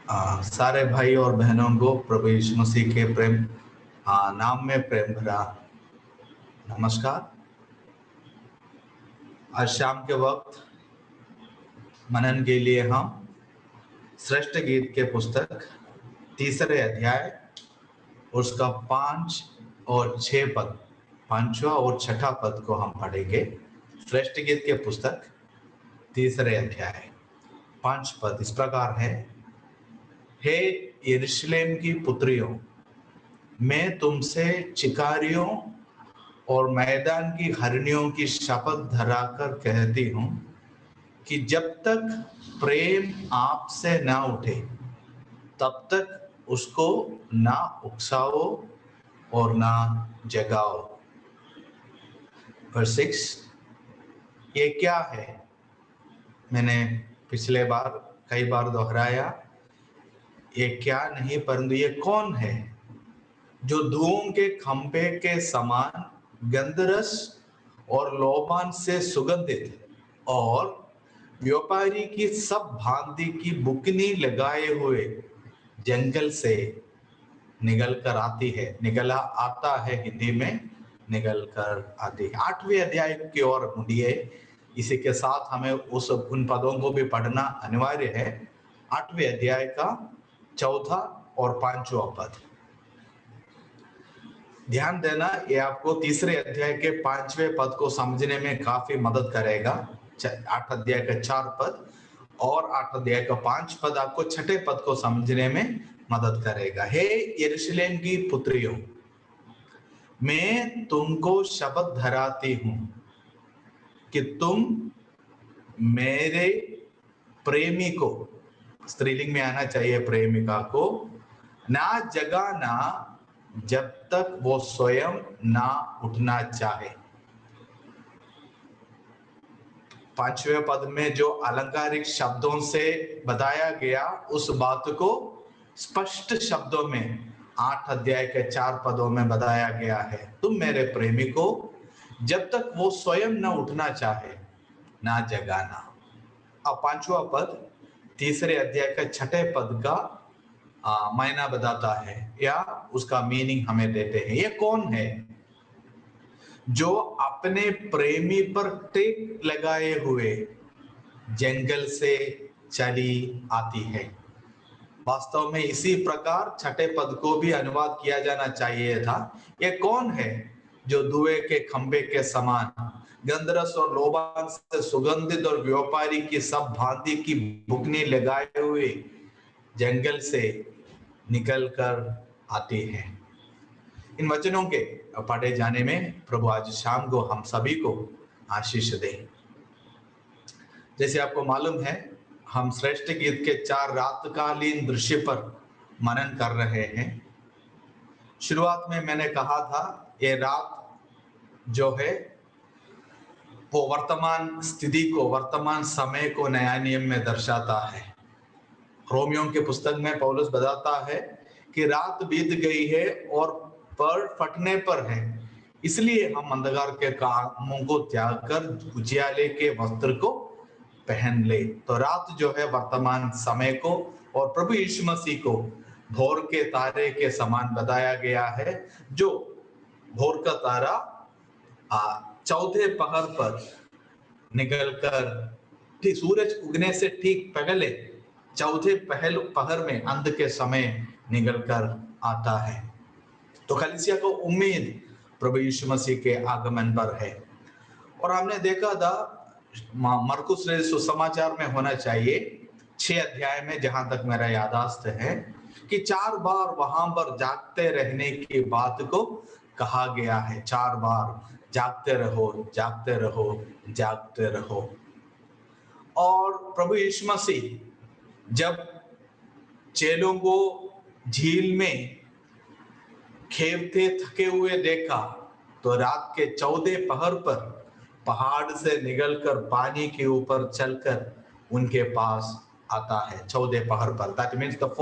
सारे भाई और बहनों को प्रभु यीशु मसीह के प्रेम नाम में प्रेम भरा नमस्कार। आज शाम के वक्त मनन के लिए हम श्रेष्ठ गीत के पुस्तक तीसरे अध्याय उसका 5 और 6 पद, 5वां और 6ठा पद को हम पढ़ेंगे। श्रेष्ठ गीत के पुस्तक तीसरे अध्याय 5 पद इस प्रकार है। हे यरूशलेम की पुत्रियों, मैं तुमसे चिकारियों और मैदान की हरनियों की शपथ धराकर कहती हूं कि जब तक प्रेम आपसे ना उठे तब तक उसको ना उकसाओ और ना जगाओ। वर्स 6, ये क्या है? मैंने पिछले बार कई बार दोहराया, ये क्या नहीं परंतु ये कौन है जो धूम के खंभे के समान गंधरस और लोबान से सुगंधित और व्यापारी की सब भांति की बुकनी लगाए हुए जंगल से निकल कर आती है। निकला आता है, हिंदी में निकल कर आती है। 8वें अध्याय की ओर मुड़िए। इसी के साथ हमें उन पदों को भी पढ़ना अनिवार्य है। 8वें अध्याय का 4था और 5वां पद ध्यान देना। ये आपको तीसरे अध्याय के 5वें पद को समझने में काफी मदद करेगा। 8 अध्याय का 4 पद और 8 अध्याय का 5 पद आपको 6ठे पद को समझने में मदद करेगा। हे यरूशलेम की पुत्रियों, मैं तुमको शपथ धराती हूं कि तुम मेरे प्रेमी को, स्त्रीलिंग में आना चाहिए, प्रेमिका को ना जगाना जब तक वो स्वयं ना उठना चाहे। 5वें पद में जो अलंकारिक शब्दों से बताया गया उस बात को स्पष्ट शब्दों में 8 अध्याय के 4 पदों में बताया गया है। तुम मेरे प्रेमी को जब तक वो स्वयं न उठना चाहे ना जगाना। अब 5वां पद तीसरे अध्याय का 6ठे पद का मायना बताता है या उसका मीनिंग हमें देते हैं। ये कौन है जो अपने प्रेमी पर टेक लगाए हुए जंगल से चली आती है? वास्तव में इसी प्रकार 6ठे पद को भी अनुवाद किया जाना चाहिए था। ये कौन है जो धुएं के खंभे के समान गंधरस और लोबान से सुगंधित और व्यापारी की सब भांति की बुकनी लगाए हुए जंगल से निकल कर आती है? इन वचनों के पढ़े जाने में प्रभु आज शाम को हम सभी को आशीष दे। जैसे आपको मालूम है, हम श्रेष्ठ गीत के 4 रातकालीन दृश्य पर मनन कर रहे हैं। शुरुआत में मैंने कहा था ये रात जो है वो वर्तमान स्थिति को, वर्तमान समय को नया नियम में दर्शाता है। रोमियों के पुस्तक में पौलुस बताता है कि रात बीत गई है और पर फटने पर है, इसलिए हम अंधकार के कामों को त्याग कर उजियाले के वस्त्र को पहन ले। तो रात जो है वर्तमान समय को और प्रभु यीशु मसीह को भोर के तारे के समान बताया गया है, जो भोर का तारा चौथे पहर पर निकलकर ठीक सूरज उगने से ठीक पहले चौथे पहर में अंध के समय निकलकर आता है। तो कलीसिया को उम्मीद प्रभु यीशु मसीह के आगमन पर है। और हमने देखा था मरकुस सुसमाचार में होना चाहिए 6 अध्याय में, जहां तक मेरा यादाश्त है, कि 4 बार वहां पर जागते रहने की बात को कहा गया है। 4 बार जागते रहो, जागते रहो, जागते रहो। और प्रभु यीशु मसीह जब चेलों को झील में खेवते थके हुए देखा तो रात के 14 पहर पर पहाड़ से निकलकर पानी के ऊपर चलकर उनके पास आता है। 14 पहर पर, that means the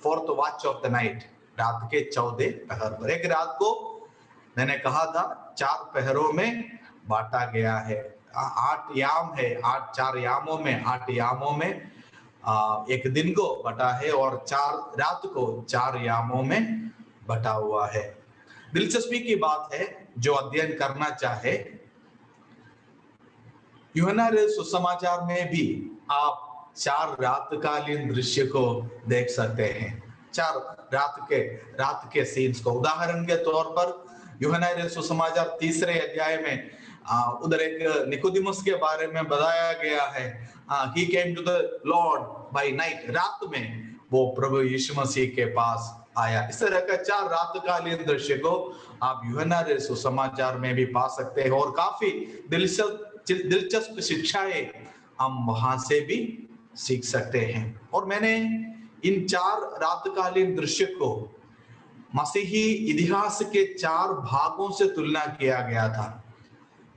fourth watch of the night, रात के 14 पहर पर। एक रात को मैंने कहा था 4 पहरों में बांटा गया है। 8 याम है, 4 यामों में, 8 यामों में एक दिन को बटा है और 4 रात को 4 यामों में बटा हुआ है। दिलचस्पी की बात है, जो अध्ययन करना चाहे, यूहन्ना रे सुसमाचार में भी आप 4 रातकालीन दृश्य को देख सकते हैं। 4 रात के सीन्स को। उदाहरण के तौर पर यूहन्ना रे सुसमाचार 3 अध्याय में उधर एक निकोदिमुस के बारे में बताया गया है। He came to the Lord by night, रात में वो प्रभु यीशु मसीह के पास आया। इस तरह का 4 रातकालीन दृश्य को आप यूहन्ना रे सुसमाचार में भी पा सकते हैं और काफी दिलचस्प शिक्षाएं हम वहां से भी सीख सकते हैं। और मैंने इन 4 रातकालीन दृश्य को मसीही इतिहास के 4 भागों से तुलना किया गया था।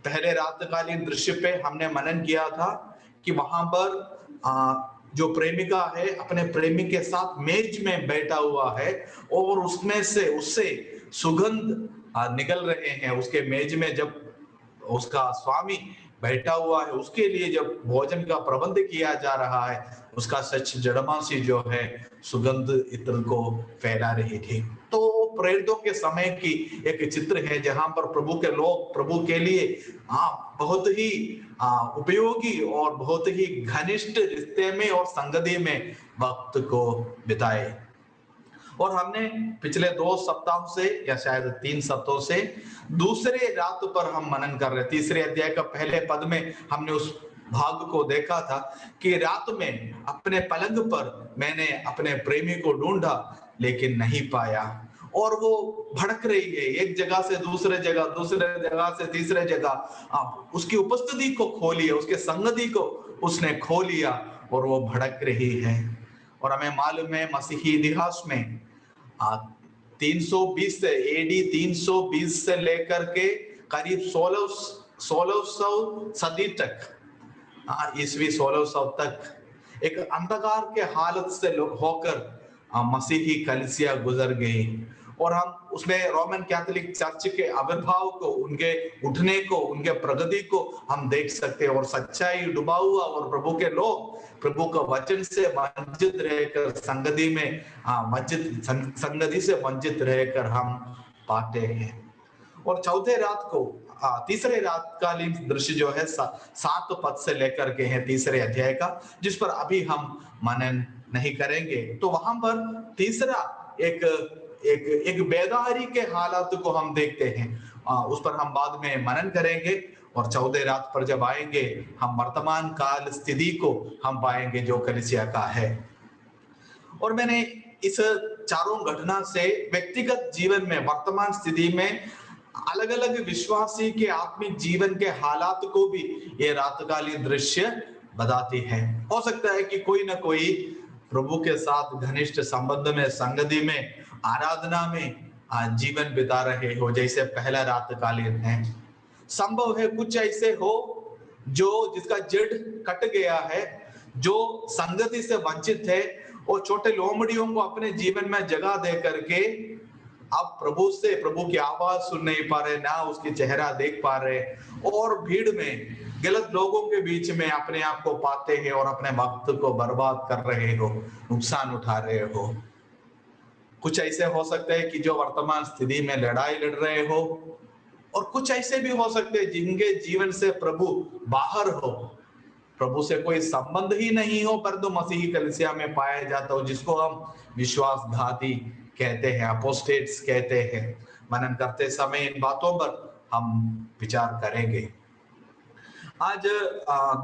पहले रातकालीन दृश्य पे हमने मनन किया था कि वहां पर जो प्रेमिका है अपने प्रेमी के साथ मेज में बैठा हुआ है और उसमें से उससे सुगंध निकल रहे हैं। उसके मेज में जब उसका स्वामी बैठा हुआ है, उसके लिए जब भोजन का प्रबंध किया जा रहा है, उसका सच जड़मासी जो है सुगंध इत्र को फैला रही थी। तो प्रेरितों के समय की एक चित्र है जहां पर प्रभु के लोग प्रभु के लिए बहुत ही उपयोगी और बहुत ही घनिष्ठ रिश्ते में और संगति में वक्त को बिताए। और हमने पिछले 2 सप्ताहों से या शायद 3 सप्ताहों से दूसरे रात पर हम मनन कर रहे। 3 अध्याय का पहले पद में हमने उस भाग को देखा था कि रात में अपने पलंग पर मैंने अपने प्रेमी को ढूंढा लेकिन नहीं पाया। और वो भड़क रही है एक जगह से दूसरे जगह से तीसरे जगह। उसकी उपस्थिति को खो लिया, उसके संगति को उसने खो लिया और वो भड़क रही है। और हमें मालूम है मसीही इतिहास में 320 से एडी 320 से लेकर के करीब 1600 सदी तक, ईस्वी 1600 तक एक अंधकार के हालत से होकर मसीही कलीसिया गुजर गई। और हम उसमें रोमन कैथोलिक चर्च के आविर्भाव को, उनके उठने को, उनके प्रगति को हम देख सकते हैं। और सच्चाई डूबा हुआ और प्रभु के लोग प्रभु का वचन से वंचित रहकर संगति में संगति से वंचित रहकर हम पाते हैं। और चौथे रात को तीसरे रातकालीन दृश्य जो है 7 पद से लेकर के है 3 अध्याय का, जिस पर अभी हम मनन नहीं करेंगे। तो वहां पर तीसरा एक बेदारी के हालात को हम देखते हैं। उस पर हम बाद में मनन करेंगे। और 14 रात पर जब आएंगे हम वर्तमान काल स्थिति को हम पाएंगे जो कलीसिया का है। और मैंने इस चारों घटना से व्यक्तिगत जीवन में वर्तमान स्थिति में अलग अलग विश्वासी के आत्मिक जीवन के हालात को भी ये रातकालीन दृश्य बताती है। हो सकता है कि कोई ना कोई प्रभु के साथ घनिष्ठ संबंध में, संगति में, आराधना में जीवन बिता रहे हो, जैसे पहला रातकालीन है। संभव है कुछ ऐसे हो जिसका जड़ कट गया है, जो संगति से वंचित है और छोटे लोमड़ियों को अपने जीवन में जगह दे करके आप प्रभु की आवाज सुन नहीं पा रहे, ना उसकी चेहरा देख पा रहे, और भीड़ में गलत लोगों के बीच में अपने आप को पाते हैं और अपने वक्त को बर्बाद कर रहे हो, नुकसान उठा रहे हो। कुछ ऐसे हो सकते हैं कि जो वर्तमान स्थिति में लड़ाई लड़ रहे हो, और कुछ ऐसे भी हो सकते हैं जिनके जीवन से प्रभु बाहर हो, प्रभु से कोई संबंध ही नहीं हो, परंतु मसीही कलीसिया में पाया जाता हो, जिसको हम विश्वासघाती कहते हैं, अपोस्टेट्स कहते हैं। मनन करते समय इन बातों पर हम विचार करेंगे। आज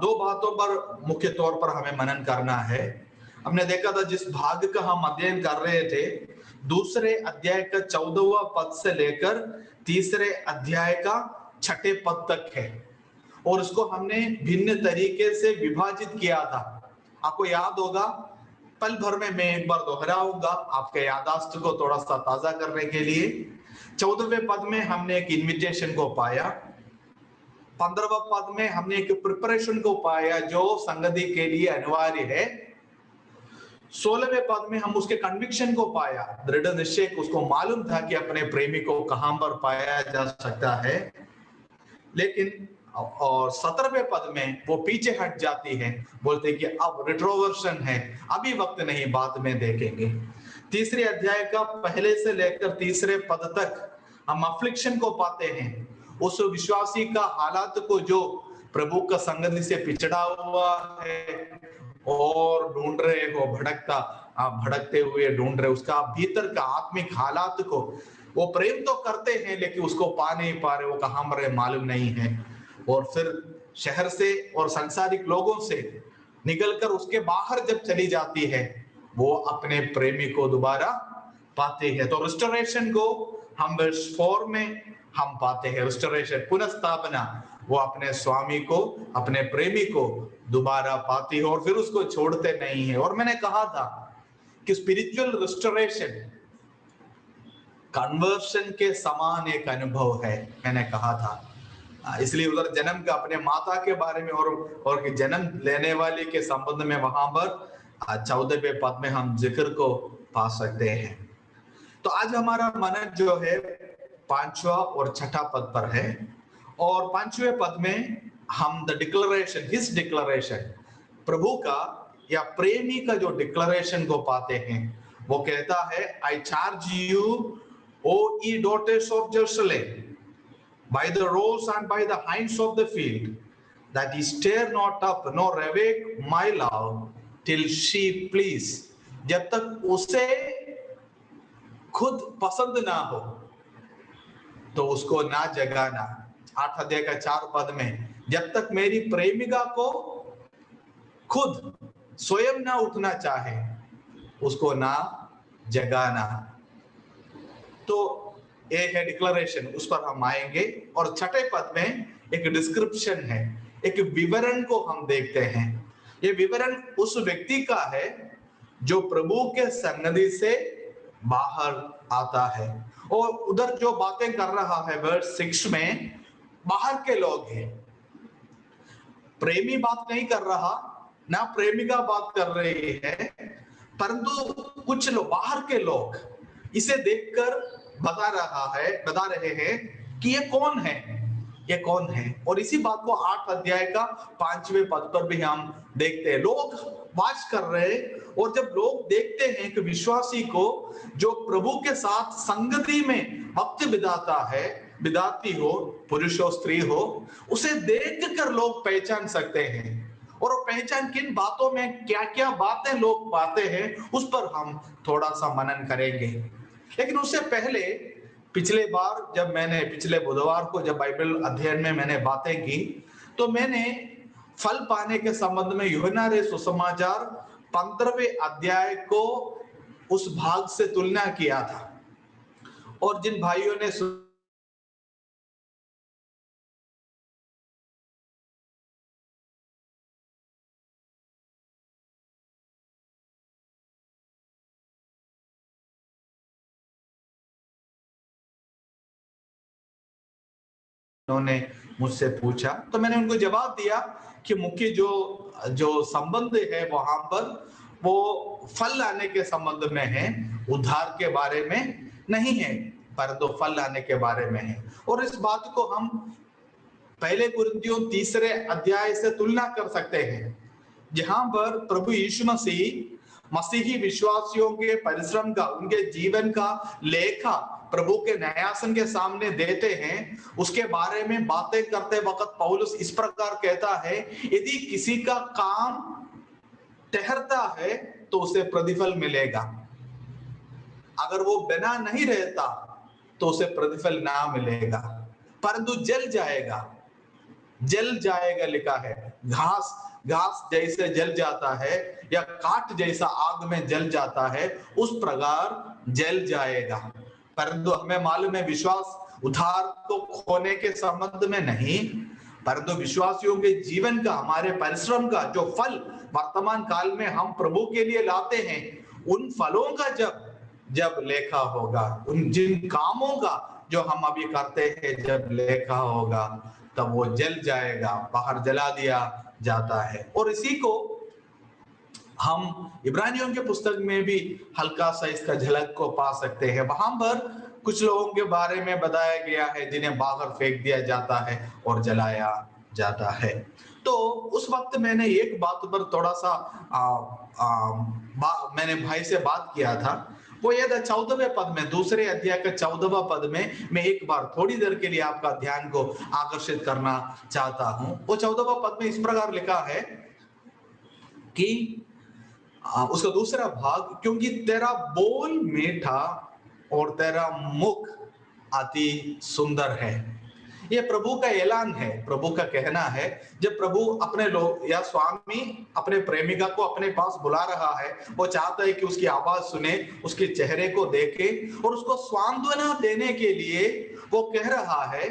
2 बातों पर मुख्य तौर पर हमें मनन करना है। हमने देखा था जिस भाग का हम अध्ययन कर रहे थे, 2 अध्याय का 14वां पद से लेकर 3 अध्याय का 6ठे पद तक है, और उसको हमने भिन्न तरीके से विभाजित किया था। आपको याद होगा, पल भर में मैं एक बार दोहराऊंगा आपके याददाश्त को थोड़ा सा ताजा करने के लिए। 14वें पद में हमने एक इन्विटेशन को पाया, 15वां पद में हमने एक प्रिपरेशन को पाया जो संगति के लिए अनिवार्य है, 16वें पद में हम उसके कन्विक्शन को पाया, दृढ़ निश्चय, उसको मालूम था कि अपने प्रेमी को कहां पर पाया जा सकता है। लेकिन और 17वें पद में वो पीछे हट जाती है, बोलते कि अब रिट्रोवर्शन है, अभी वक्त नहीं, बाद में देखेंगे। तीसरे अध्याय का पहले से लेकर तीसरे पद तक हम अफ्लिक्शन को पाते हैं, उस विश्वासी का हालात को जो प्रभु का संगति से पिछड़ा हुआ है और ढूंढ रहे हो, भड़कते हुए ढूंढ रहे, उसका भीतर का आत्मिक हालात को वो प्रेम तो करते हैं लेकिन उसको पा नहीं पा रहे, वो कहां मर रहे मालूम नहीं है। और फिर शहर से और सांसारिक लोगों से निकलकर उसके बाहर जब चली जाती है, वो अपने प्रेमी को दोबारा पाते हैं। तो रिस्टोरेशन को हम वर्स 4 में हम पाते हैं, रिस्टोरेशन, पुनर्स्थापना, वो अपने स्वामी को, अपने प्रेमी को दोबारा पाती है और फिर उसको छोड़ते नहीं है। और मैंने कहा था कि स्पिरिचुअल रिस्टोरेशन कन्वर्शन के समान एक अनुभव है, मैंने कहा था। इसलिए उधर जन्म का अपने माता के बारे में और जन्म लेने वाले के संबंध में वहां पर 14वें पद में हम जिक्र को पा सकते हैं। तो आज हमारा मनन जो है 5वां और 6ठा पद पर है, और 5वें पद में हम द डिक्लेरेशन, हिज डिक्लेरेशन, प्रभु का या प्रेमी का जो डिक्लेरेशन को पाते हैं। वो कहता है, I charge you O ye daughters of Jerusalem, by the roes and by the hinds of the field, that ye stir not up nor awake my love till she please। जब तक उसे खुद पसंद ना हो तो उसको ना जगाना। 8 अध्याय का 4 पद में, जब तक मेरी प्रेमिका को खुद स्वयं ना उठना चाहे उसको ना जगाना। तो ये है डिक्लेरेशन, उस पर हम आएंगे। और 6ठे पद में एक डिस्क्रिप्शन है, एक विवरण को हम देखते हैं। ये विवरण उस व्यक्ति का है जो प्रभु के सन्निधि से बाहर आता है। और उधर जो बातें कर रहा है वर्स 6 में, बाहर के लोग हैं, प्रेमी बात नहीं कर रहा, ना प्रेमिका बात कर रही है, परंतु कुछ लोग, बाहर के लोग इसे देखकर बता रहे हैं कि ये कौन है, ये कौन है। और इसी बात को 8 अध्याय का 5वें पद पर भी हम देखते हैं। लोग वाच कर रहे, और जब लोग देखते हैं कि विश्वासी को जो प्रभु के साथ संगति में वक्त बिताता है, बिताती हो, पुरुष हो स्त्री हो, उसे देखकर लोग पहचान सकते हैं। और वो पहचान किन बातों में, क्या क्या बातें लोग पाते हैं, उस पर हम थोड़ा सा मनन करेंगे। लेकिन उससे पहले, पिछले बुधवार को जब बाइबल अध्ययन में मैंने बातें की, तो मैंने फल पाने के संबंध में यूहन्ना रे सुसमाचार 15वें अध्याय को उस भाग से तुलना किया था। और जिन भाइयों ने उन्होंने मुझसे पूछा, तो मैंने उनको जवाब दिया कि मुख्य जो संबंध है वहां पर वो फल लाने के संबंध में है, उद्धार के बारे में नहीं है, परंतु फल लाने के बारे में है। और इस बात को हम पहले कुरिन्थियों 3 अध्याय से तुलना कर सकते हैं, जहां पर प्रभु यीशु मसीही विश्वासियों के परिश्रम का, उनके जीवन का लेखा प्रभु के न्यायासन के सामने देते हैं। उसके बारे में बातें करते वक्त पौलुस इस प्रकार कहता है, यदि किसी का काम ठहरता है तो उसे प्रतिफल मिलेगा, अगर वो बना नहीं रहता तो उसे प्रतिफल ना मिलेगा, परंतु जल जाएगा लिखा है। घास जैसे जल जाता है या काट जैसा आग में जल जाता है, उस प्रकार जल जाएगा। परंतु हमें मालूम है, विश्वास उद्धार को खोने के संबंध में नहीं, परंतु विश्वासियों के जीवन का, हमारे परिश्रम का जो फल वर्तमान काल में हम प्रभु के लिए लाते हैं, उन फलों का जब लेखा होगा, उन जिन कामों का जो हम अभी करते हैं जब लेखा होगा, तब वो जल जाएगा, बाहर जला दिया जाता है। और इसी को हम इब्रानियों के पुस्तक में भी हल्का सा इसका झलक को पा सकते हैं। वहां पर कुछ लोगों के बारे में बताया गया है जिन्हें बाहर फेंक दिया जाता है और जलाया जाता है। तो उस वक्त मैंने एक बात पर थोड़ा सा मैंने भाई से बात किया था। वो ये था 14वें पद में, दूसरे अध्याय का 14वां पद में मैं एक बार थोड़ी देर के लिए आपका ध्यान को आकर्षित करना चाहता हूं। वो 14वां पद में इस प्रकार लिखा है कि उसका दूसरा भाग, क्योंकि तेरा बोल मीठा और तेरा मुख अति सुंदर है। ये प्रभु का ऐलान है, प्रभु का कहना है। जब प्रभु अपने लोग या स्वामी अपने प्रेमिका को अपने पास बुला रहा है, वो चाहता है कि उसकी आवाज सुने, उसके चेहरे को देखे और उसको सांत्वना देने के लिए वो कह रहा है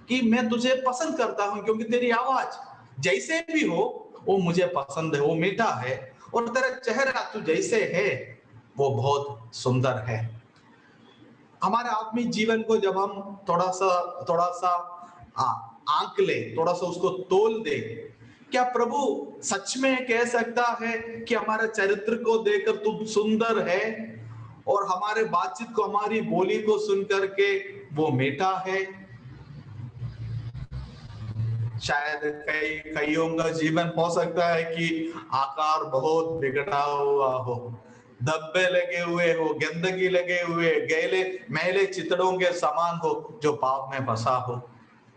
कि मैं तुझे पसंद करता हूं, क्योंकि तेरी आवाज जैसे भी हो वो मुझे पसंद है, वो मीठा है, और तेरा चेहरा तू जैसे है वो बहुत सुंदर है। हमारे आत्मिक जीवन को जब हम थोड़ा सा आंक ले, थोड़ा सा उसको तोल दे, क्या प्रभु सच में कह सकता है कि हमारे चरित्र को देखकर तू सुंदर है, और हमारे बातचीत को, हमारी बोली को सुन करके वो मीठा है? शायद कईयों का जीवन हो सकता है कि आकार बहुत बिगड़ा हुआ हो, धब्बे लगे हुए हो, गंदगी लगे हुए, गैले मैले चितड़ों के समान हो, जो पाप में बसा हो।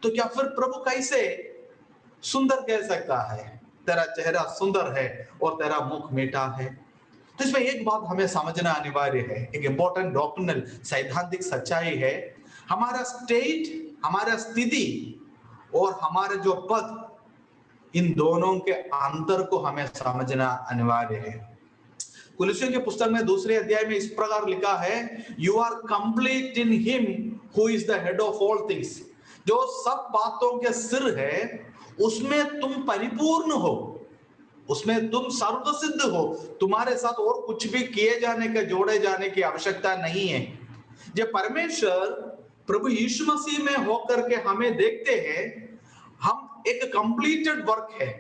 तो क्या फिर प्रभु कैसे सुंदर कह सकता है? तेरा चेहरा सुंदर है और तेरा मुख मीठा है। तो इसमें एक बात हमें समझना अनिवार्य है, एक इंपॉर्टेंट डॉक्ट्रिनल सैद्धांतिक सच्चाई है। हमारा स्टेट, हमारा स्थिति और हमारे जो पद, इन दोनों के अंतर को हमें समझना अनिवार्य है। कुलुस्सियों के पुस्तक में दूसरे अध्याय में इस प्रकार लिखा है, you are complete in him who is the head of all things. जो सब बातों के सिर है, उसमें तुम परिपूर्ण हो, उसमें तुम सर्वसिद्ध हो। तुम्हारे साथ और कुछ भी किए जाने का, जोड़े जाने की आवश्यकता नहीं है। जब परमेश्वर प्रभु यीशु मसीह में होकर के हमें देखते हैं, हम एक कंप्लीटेड वर्क है,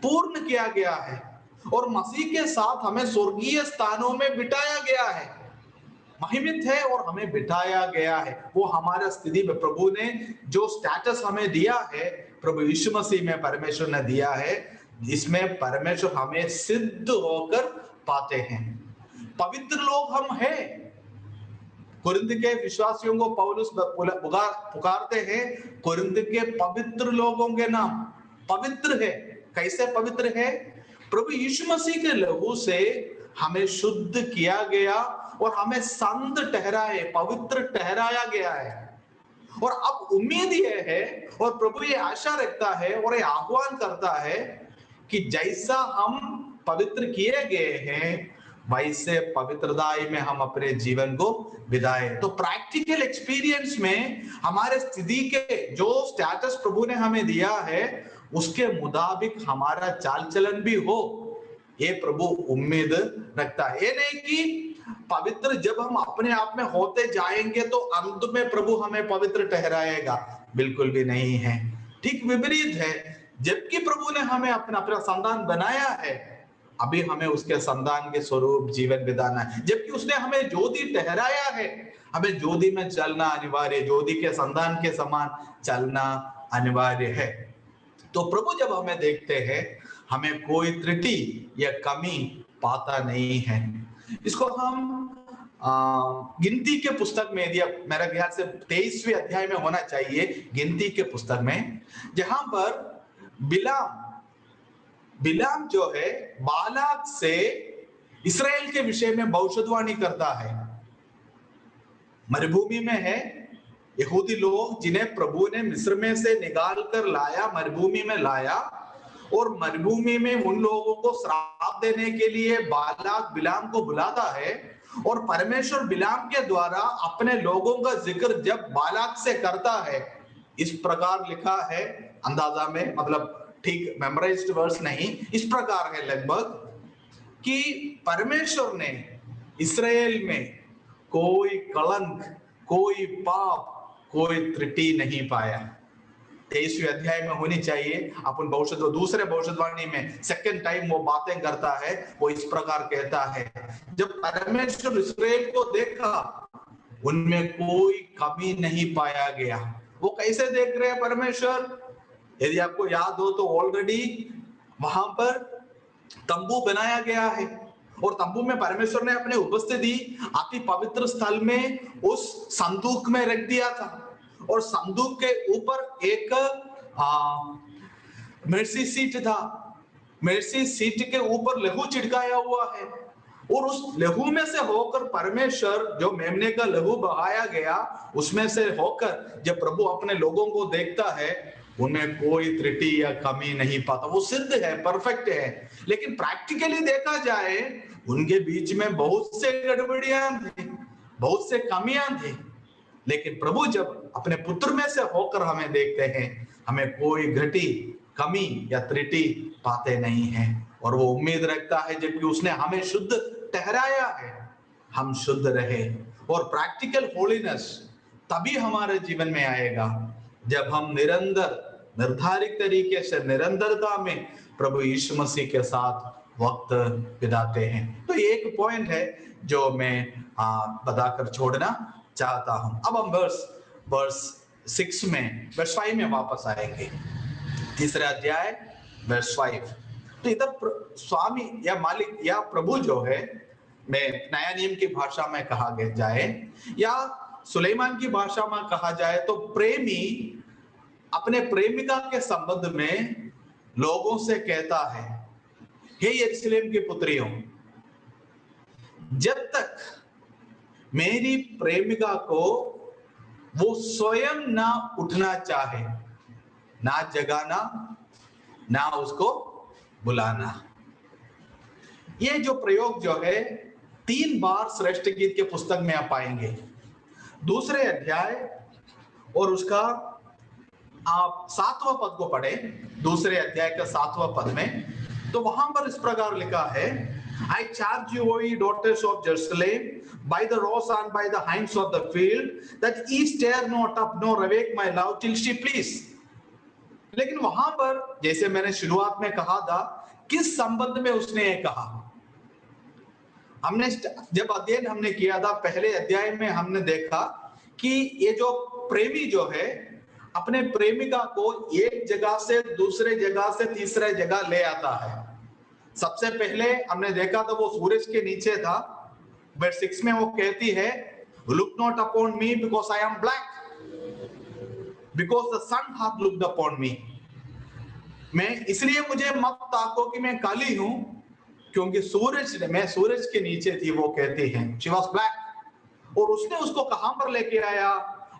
पूर्ण किया गया है, और मसीह के साथ हमें स्वर्गीय स्थानों में बिठाया गया है, महिमित है और हमें बिठाया गया है। वो हमारा स्थिति में प्रभु ने जो स्टेटस हमें दिया है, प्रभु यीशु मसीह में परमेश्वर ने दिया है, जिसमें परमेश्वर हमें सिद्ध होकर पाते हैं। पवित्र लोग हम हैं। कुरिन्थ के विश्वासियों को पौलुस पुकारते हैं, कुरिन्थ के पवित्र लोगों के नाम पवित्र है। कैसे पवित्र है? प्रभु यीशु मसीह के लहू से हमें शुद्ध किया गया और हमें संत ठहराए, पवित्र ठहराया गया है। और अब उम्मीद यह है और प्रभु ये आशा रखता है और ये आह्वान करता है कि जैसा हम पवित्र किए गए हैं, वैसे पवित्रताई में हम अपने जीवन को बिताए। तो प्रैक्टिकल एक्सपीरियंस में हमारे स्थिति के जो स्टेटस प्रभु ने हमें दिया है, उसके मुताबिक हमारा चाल चलन भी हो, ये प्रभु उम्मीद रखता है। ये नहीं कि पवित्र जब हम अपने आप में होते जाएंगे तो अंत में प्रभु हमें पवित्र ठहराएगा, बिल्कुल भी नहीं है। ठीक विपरीत है। जबकि प्रभु ने हमें अपना संतान बनाया है, अभी हमें उसके संतान के स्वरूप जीवन बिताना है। जबकि उसने हमें ज्योति ठहराया है, हमें ज्योति में चलना अनिवार्य, ज्योति के संतान के समान चलना अनिवार्य है। तो प्रभु जब हमें देखते हैं, हमें कोई त्रुटि या कमी पाता नहीं है। इसको हम गिनती के पुस्तक में, यदि मेरा ख्याल से 23वें अध्याय में होना चाहिए, गिनती के पुस्तक में, जहां पर बिलाम जो है बालाक से इस्राएल के विषय में भविष्यवाणी करता है। मरुभूमि में है यहूदी लोग, जिन्हें प्रभु ने मिस्र में से निकाल कर लाया, मरुभूमि में लाया, और मरुभूमि में उन लोगों को श्राप देने के लिए बालाक बिलाम को बुलाता है। और परमेश्वर बिलाम के द्वारा अपने लोगों का जिक्र जब बालाक से करता है, इस प्रकार लिखा है, अंदाजा में, मतलब ठीक मेमोराइज्ड वर्स नहीं, इस प्रकार है लगभग, कि परमेश्वर ने इस्राएल में कोई कलंक, कोई पाप, कोई त्रुटि नहीं पाया। 23वें अध्याय में होनी चाहिए। अपन दूसरे भविष्यवाणी में सेकंड टाइम वो बातें करता है, वो इस प्रकार कहता है, जब परमेश्वर इस्राएल को देखा, उनमें कोई कमी नहीं पाया गया। वो कैसे देख रहे हैं परमेश्वर? यदि आपको याद हो तो ऑलरेडी वहां पर तंबू बनाया गया है और तंबू में परमेश्वर ने अपने उपस्थिति अति पवित्र स्थल में उस संदूक में रख दिया था और संदूक के ऊपर एक मेर्सी सीट था। मेर्सी सीट के ऊपर लहू छिड़काया हुआ है और उस लहू में से होकर परमेश्वर जो मेमने का लहू बहाया गया उसमें से होकर जब प्रभु अपने लोगों को देखता है उनमें कोई त्रुटि या कमी नहीं पाता। वो सिद्ध है, परफेक्ट है। लेकिन प्रैक्टिकली देखा जाए उनके बीच में बहुत से गड़बड़ियां थी, बहुत से कमियां थी। लेकिन प्रभु जब अपने पुत्र में से होकर हमें देखते हैं, हमें कोई घटी कमी या त्रुटि पाते नहीं है और वो उम्मीद रखता है जबकि उसने हमें शुद्ध ठहराया है हम शुद्ध रहे। और प्रैक्टिकल होलीनेस तभी हमारे जीवन में आएगा जब हम निरंतर निर्धारित तरीके से निरंतरता में प्रभु यीशु मसीह के साथ वक्त बिताते हैं। तो ये एक पॉइंट है जो मैं बताकर छोड़ना चाहता हूं। अब हम वर्स 6 में वर्स 5 में वापस आएंगे। तीसरा अध्याय वर्स 5। तो इधर स्वामी या मालिक या प्रभु जो है, मैं नया नियम की भाषा में कहा जाए या सुलेमान की भाषा में कहा जाए तो प्रेमी अपने प्रेमिका के संबंध में लोगों से कहता है, हे यरूशलेम की पुत्रियों, जब तक मेरी प्रेमिका को वो स्वयं ना उठना चाहे, ना जगाना, ना उसको बुलाना। ये जो प्रयोग जो है 3 बार श्रेष्ठ गीत के पुस्तक में आप पाएंगे। दूसरे अध्याय और उसका आप 7वां पद को पढ़े, दूसरे अध्याय का 7वां पद में, तो वहां पर इस प्रकार लिखा है, I charge you, O ye daughters of Jerusalem, by the roes and by the hinds of the field, that ye stir not up nor awake my love till she please. लेकिन वहां पर जैसे मैंने शुरुआत में कहा था, किस संबंध में उसने ये कहा? हमने जब अध्ययन हमने किया था पहले अध्याय में हमने देखा कि ये जो प्रेमी जो है अपने प्रेमिका को एक जगह से दूसरे जगह से तीसरे जगह ले आता है। सबसे पहले हमने देखा था वो सूरज के नीचे था। वर्स 6 में वो कहती है, look not upon me because I am black, because the sun hath looked upon मी। मैं इसलिए मुझे मत ताको कि मैं काली हूं क्योंकि मैं सूरज के नीचे थी, वो कहती है। She was black. और उसने उसको कहां पर लेके आया?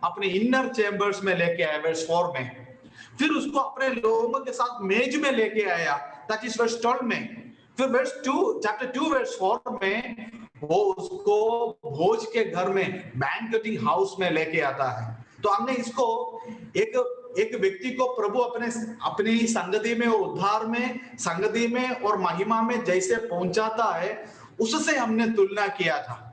अपने इनर चैम्बर्स में लेके आया वर्स 4 में। फिर उसको अपने लोगों के साथ मेज में लेके आया, दैट इज वर्स 12 में। फिर वर्स 2 चैप्टर 2 वर्स 4 में वो उसको भोज के घर में बैंक्वेटिंग हाउस में लेके आता है। तो हमने इसको एक व्यक्ति को प्रभु अपनी संगति में और उद्धार में, संगति में और महिमा में जैसे पहुंचाता है उससे हमने तुलना किया था।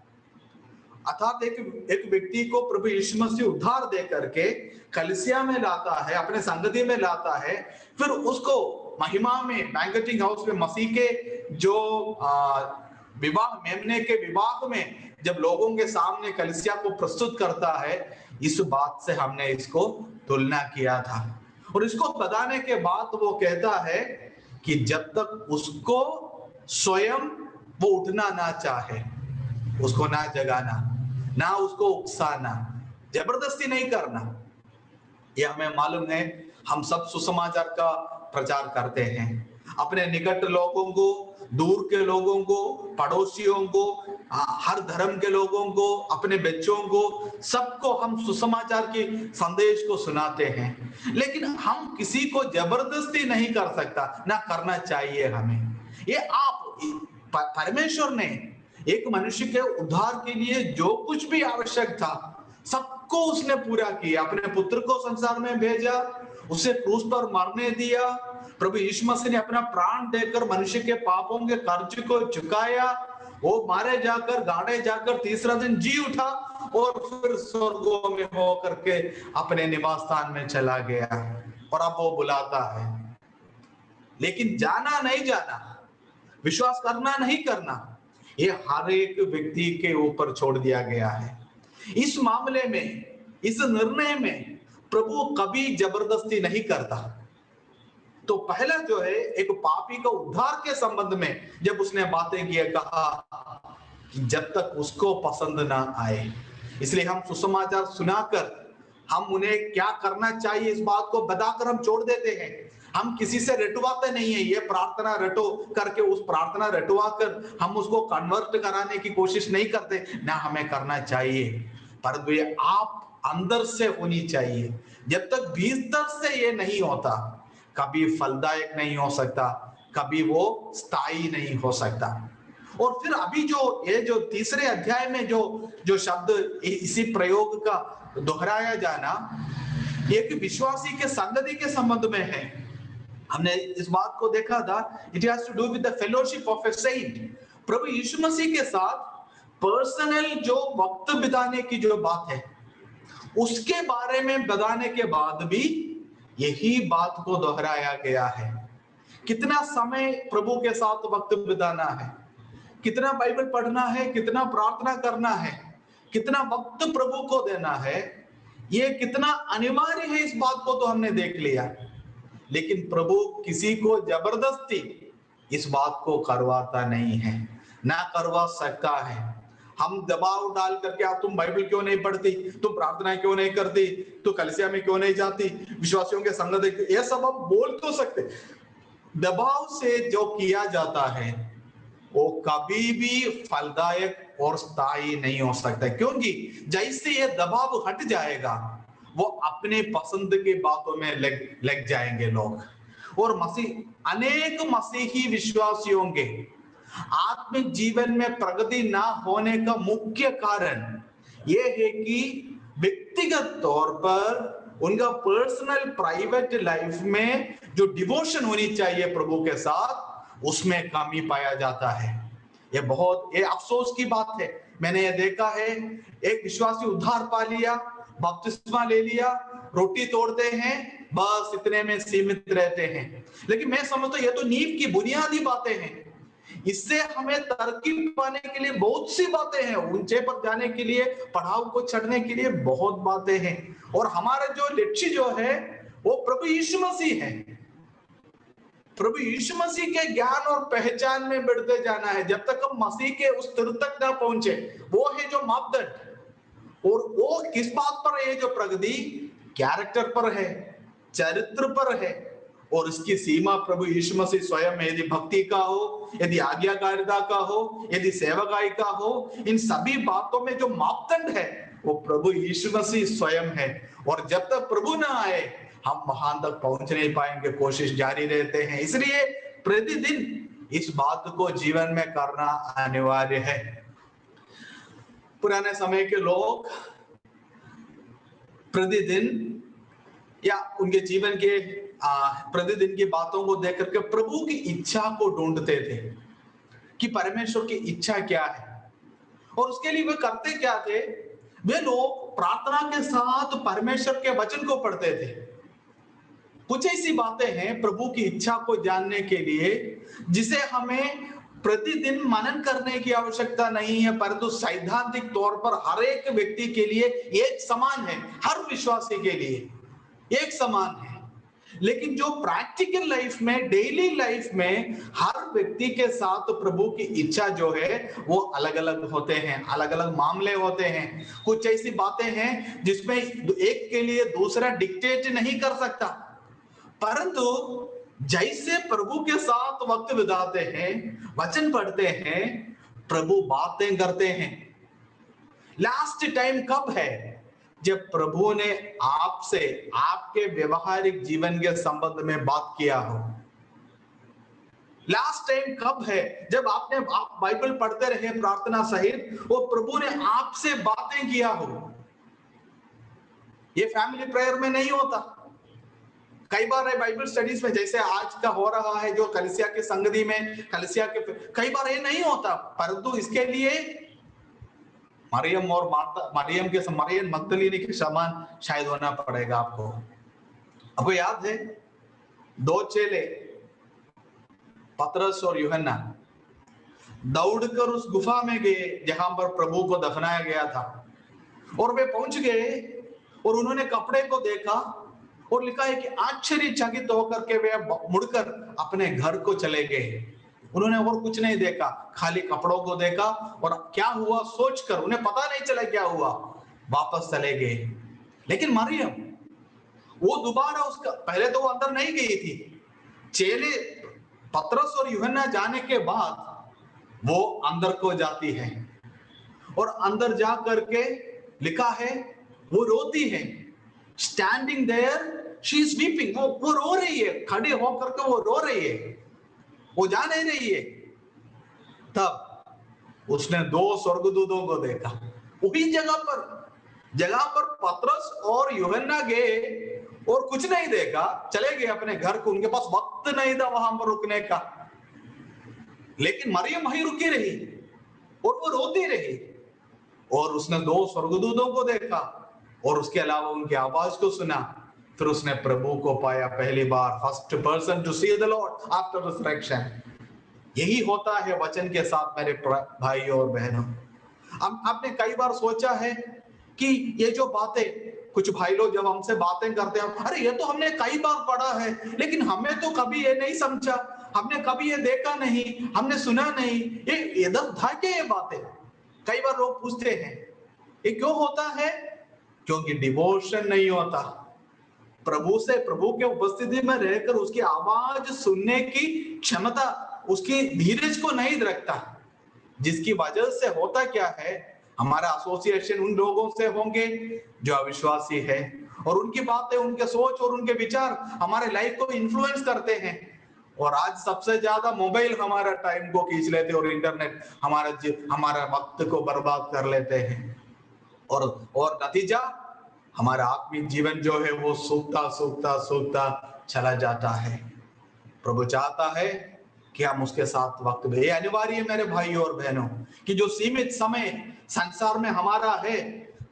अर्थात एक व्यक्ति को प्रभु यीशु मसीह उद्धार दे करके कलीसिया में लाता है, अपने संगति में लाता है, फिर उसको महिमा में बैंक्वेटिंग हाउस में मसीह के जो विवाह, मेमने के विवाह में जब लोगों के सामने कलीसिया को प्रस्तुत करता है, इस बात से हमने इसको तुलना किया था। और इसको बताने के बाद वो कहता है कि जब तक उसको स्वयं वो उठना ना चाहे, उसको ना जगाना, ना उसको उकसाना, जबरदस्ती नहीं करना। ये हमें मालूम है, हम सब सुसमाचार का प्रचार करते हैं। अपने निकट लोगों को, दूर के लोगों को, पड़ोसियों को, हर धर्म के लोगों को, अपने बच्चों को, सबको हम सुसमाचार के संदेश को सुनाते हैं। लेकिन हम किसी को जबरदस्ती नहीं कर सकता, ना करना चाहिए हमें। ये परमेश्वर ने एक मनुष्य के उद्धार के लिए जो कुछ भी आवश्यक था सबको उसने पूरा किया। अपने पुत्र को संसार में भेजा, उसे क्रूस पर मरने दिया। प्रभु यीशु मसीह ने अपना प्राण देकर मनुष्य के पापों के कर्ज को चुकाया। वो मारे जाकर, गाड़े जाकर तीसरा दिन जी उठा और फिर स्वर्गों में होकर के अपने निवास स्थान में चला गया। और अब वो बुलाता है, लेकिन जाना नहीं जाना, विश्वास करना नहीं करना, ये हर एक व्यक्ति के ऊपर छोड़ दिया गया है। इस मामले में, इस निर्णय में प्रभु कभी जबरदस्ती नहीं करता। तो पहला जो है एक पापी का उद्धार के संबंध में जब उसने बातें की, कहा कि जब तक उसको पसंद ना आए, इसलिए हम सुसमाचार सुनाकर हम उन्हें क्या करना चाहिए इस बात को बताकर हम छोड़ देते हैं। हम किसी से रटवाते नहीं है, ये प्रार्थना रटो करके उस प्रार्थना रटवा कर हम उसको कन्वर्ट कराने की कोशिश नहीं करते ना, हमें करना चाहिए, पर ये आप अंदर से होनी चाहिए। जब तक भीतर से ये नहीं होता, कभी फलदायक नहीं हो सकता, कभी वो स्थायी नहीं हो सकता। और फिर अभी जो तीसरे अध्याय में जो जो शब्द इसी प्रयोग का दोहराया जाना, एक विश्वासी के संगति के संबंध में है। हमने इस बात को देखा था, it has to do with the fellowship of a saint. प्रभु यीशु मसीह के साथ पर्सनल जो वक्त बिताने की जो बात है, उसके बारे में बताने के बाद भी यही बात को दोहराया गया है। कितना समय प्रभु के साथ वक्त बिताना है, कितना बाइबल पढ़ना है, कितना प्रार्थना करना है, कितना वक्त प्रभु को देना है, ये कितना अनिवार्य है, इस बात को तो हमने देख लिया। लेकिन प्रभु किसी को जबरदस्ती इस बात को करवाता नहीं है, ना करवा सकता है। हम दबाव डाल करके, आप तुम बाइबल क्यों नहीं पढ़ती, तुम प्रार्थना क्यों नहीं करती, तू कलीसिया में क्यों नहीं जाती, विश्वासियों के संगत, ये सब हम बोल तो सकते। दबाव से जो किया जाता है वो कभी भी फलदायक और स्थायी नहीं हो सकता, क्योंकि जैसे ये दबाव हट जाएगा वो अपने पसंद की बातों में लग जाएंगे लोग। और अनेक मसीही विश्वासियों के आत्मिक जीवन में प्रगति ना होने का मुख्य कारण यह है कि व्यक्तिगत तौर पर उनका पर्सनल प्राइवेट लाइफ में जो डिवोशन होनी चाहिए प्रभु के साथ, उसमें कमी पाया जाता है। ये अफसोस की बात है। मैंने ये देखा है, एक विश्वासी उद्धार पा लिया, बपतिस्मा ले लिया, रोटी तोड़ते हैं, बस इतने में सीमित रहते हैं। लेकिन मैं समझता हूं ये तो नींव की बुनियादी बातें हैं। इससे हमें तरक्की पाने के लिए बहुत सी बातें हैं, ऊंचे पर जाने के लिए, पड़ाव को चढ़ने के लिए बहुत बातें हैं। और हमारा जो लक्ष्य जो है वो प्रभु यीशु मसीह है। प्रभु यीशु मसीह के ज्ञान और पहचान में बढ़ते जाना है। जब तक हम मसीह के उस स्तर तक ना पहुंचे, वो है जो मापदंड। और वो किस बात पर है? जो प्रगति कैरेक्टर पर है, चरित्र पर है। और इसकी सीमा प्रभु यीशु मसीह स्वयं है। यदि भक्ति का हो, यदि आज्ञाकारिता का हो, यदि सेवकाई का हो, इन सभी बातों में जो मापदंड है वो प्रभु यीशु मसीह स्वयं है। और जब तक प्रभु ना आए हम वहां तक पहुंच नहीं पाएंगे, कोशिश जारी रहते हैं। इसलिए प्रतिदिन इस बात को जीवन में करना अनिवार्य है। पुराने समय के लोग प्रतिदिन या उनके जीवन के प्रतिदिन की बातों को देख करके प्रभु की इच्छा को ढूंढते थे कि परमेश्वर की इच्छा क्या है, और उसके लिए वे करते क्या थे? वे लोग प्रार्थना के साथ परमेश्वर के वचन को पढ़ते थे। कुछ ऐसी बातें हैं प्रभु की इच्छा को जानने के लिए जिसे हमें प्रतिदिन मनन करने की आवश्यकता नहीं है, परंतु सैद्धांतिक तौर पर हर एक व्यक्ति के लिए एक समान है, हर विश्वासी के लिए एक समान है। लेकिन जो प्रैक्टिकल लाइफ में, डेली लाइफ में हर व्यक्ति के साथ प्रभु की इच्छा जो है वो अलग अलग होते हैं, अलग अलग मामले होते हैं। कुछ ऐसी बातें हैं जिसमें एक के लिए दूसरा डिक्टेट नहीं कर सकता, परंतु जैसे प्रभु के साथ वक्त बिताते हैं, वचन पढ़ते हैं, प्रभु बातें करते हैं। लास्ट टाइम कब है जब प्रभु ने आपसे आपके व्यवहारिक जीवन के संबंध में बात किया हो? लास्ट टाइम कब है जब आप बाइबल पढ़ते रहे प्रार्थना सहित और प्रभु ने आपसे बातें किया हो? ये फैमिली प्रेयर में नहीं होता। कई बार है बाइबल स्टडीज में, जैसे आज का हो रहा है जो कलीसिया की संगति में, कलीसिया के कई बार ये नहीं होता, परंतु इसके लिए मरियम और मरियम मगदलीनी के समान शायद होना पड़ेगा आपको याद है, दो चेले पतरस और यूहन्ना दौड़कर उस गुफा में गए जहां पर प्रभु को दफनाया गया था, और वे पहुंच गए और उन्होंने कपड़े को देखा और लिखा है कि आश्चर्यचकित होकर के वे मुड़कर अपने घर को चले गए। उन्होंने और कुछ नहीं देखा, खाली कपड़ों को देखा और क्या हुआ सोचकर उन्हें पता नहीं चला क्या हुआ, वापस चले गए। लेकिन मरियम वो दोबारा उसका, पहले तो वो अंदर नहीं गई थी, चेले पतरस और यूहन्ना जाने के बाद वो अंदर को जाती है और अंदर जा करके लिखा है वो रोती है। Standing there she is weeping, वो रो रही है, खड़े होकर के वो रो रही है, वो जा नहीं रही है। तब उसने दो स्वर्गदूतों को देखा। वही जगह पर पतरस और यूहन्ना गए और कुछ नहीं देखा, चले गए अपने घर को, उनके पास वक्त नहीं था वहां पर रुकने का। लेकिन मरियम वहीं रुकी रही और वो रोती रही और उसने दो स्वर्गदूतों को देखा और उसके अलावा उनकी आवाज को सुना। फिर उसने प्रभु को पाया पहली बार, first person to see the Lord after resurrection. यही होता है वचन के साथ मेरे भाइयों और बहनों। आपने कई बार सोचा है कि ये जो बातें, कुछ भाई लोग जब हमसे बातें करते हैं, अरे ये तो हमने कई बार पढ़ा है लेकिन हमें तो कभी ये नहीं समझा, हमने कभी ये देखा नहीं, हमने सुना नहीं, ये इधर था क्या ये बातें? कई बार लोग पूछते हैं। ये क्यों होता है? क्योंकि डिवोशन नहीं होता, प्रभु से, प्रभु के उपस्थिति में रहकर उसकी आवाज सुनने की क्षमता, उसकी धीरज को नहीं रखता। जिसकी वजह से होता क्या है, हमारा एसोसिएशन उन लोगों से होंगे जो अविश्वासी है और उनकी बातें, उनके सोच और उनके विचार हमारे लाइफ को इन्फ्लुएंस करते हैं। और आज सबसे ज्यादा मोबाइल हमारा टाइम को खींच लेते हैं और इंटरनेट हमारा वक्त को बर्बाद कर लेते हैं और नतीजा हमारा आत्मिक जीवन जो है वो सूखता चला जाता है। प्रभु चाहता है कि हम उसके साथ वक्त में, ये अनिवार्य है मेरे भाइयों और बहनों कि जो सीमित समय संसार में हमारा है,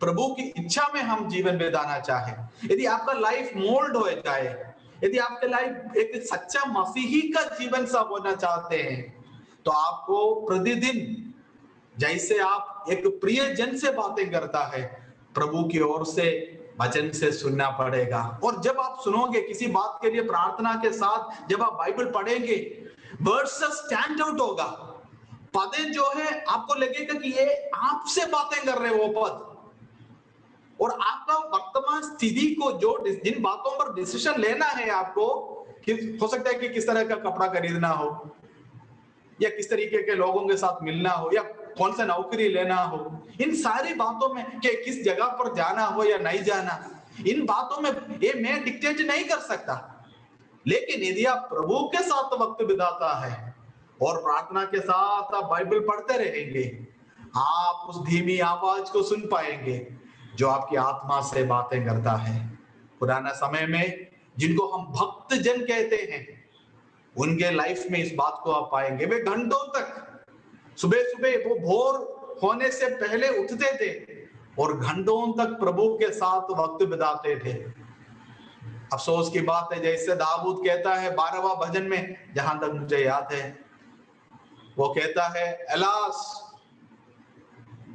प्रभु की इच्छा में हम जीवन बिताना चाहे। यदि आपका लाइफ मोल्ड हो जाए, यदि आपका लाइफ एक सच्चा मसीही का जीवन सा होना चाहते हैं, तो आपको प्रतिदिन जैसे आप एक प्रिय जन से बातें करता है, प्रभु की ओर से वचन से सुनना पड़ेगा। और जब आप सुनोगे किसी बात के लिए प्रार्थना के साथ, जब आप बाइबल पढ़ेंगे, वर्ड्स स्टैंड आउट होगा, पदें जो है आपको लगेगा कि ये आपसे बातें कर रहे वो पद, और आपका वर्तमान स्थिति को, जो जिन बातों पर डिसीजन लेना है आपको, कि हो सकता है कि किस तरह का कपड़ा खरीदना हो, या किस तरीके के लोगों के साथ मिलना हो, या कौन सा नौकरी लेना हो, इन सारी बातों में, कि किस जगह पर जाना हो या नहीं जाना, इन बातों में ये मैं डिक्टेट नहीं कर सकता। लेकिन यदि आप प्रभु के साथ वक्त बिताता है और प्रार्थना के साथ आप बाइबल पढ़ते रहेंगे, आप उस धीमी आवाज को सुन पाएंगे जो आपकी आत्मा से बातें करता है। पुराना समय में जिनको हम भक्त जन कहते हैं, उनके लाइफ में इस बात को आप पाएंगे। वे घंटों तक सुबह सुबह वो भोर होने से पहले उठते थे और घंटों तक प्रभु के साथ वक्त बिताते थे। अफसोस की बात है, जैसे दाऊद कहता है 12वां भजन में, जहां तक मुझे याद है, वो कहता है, अलास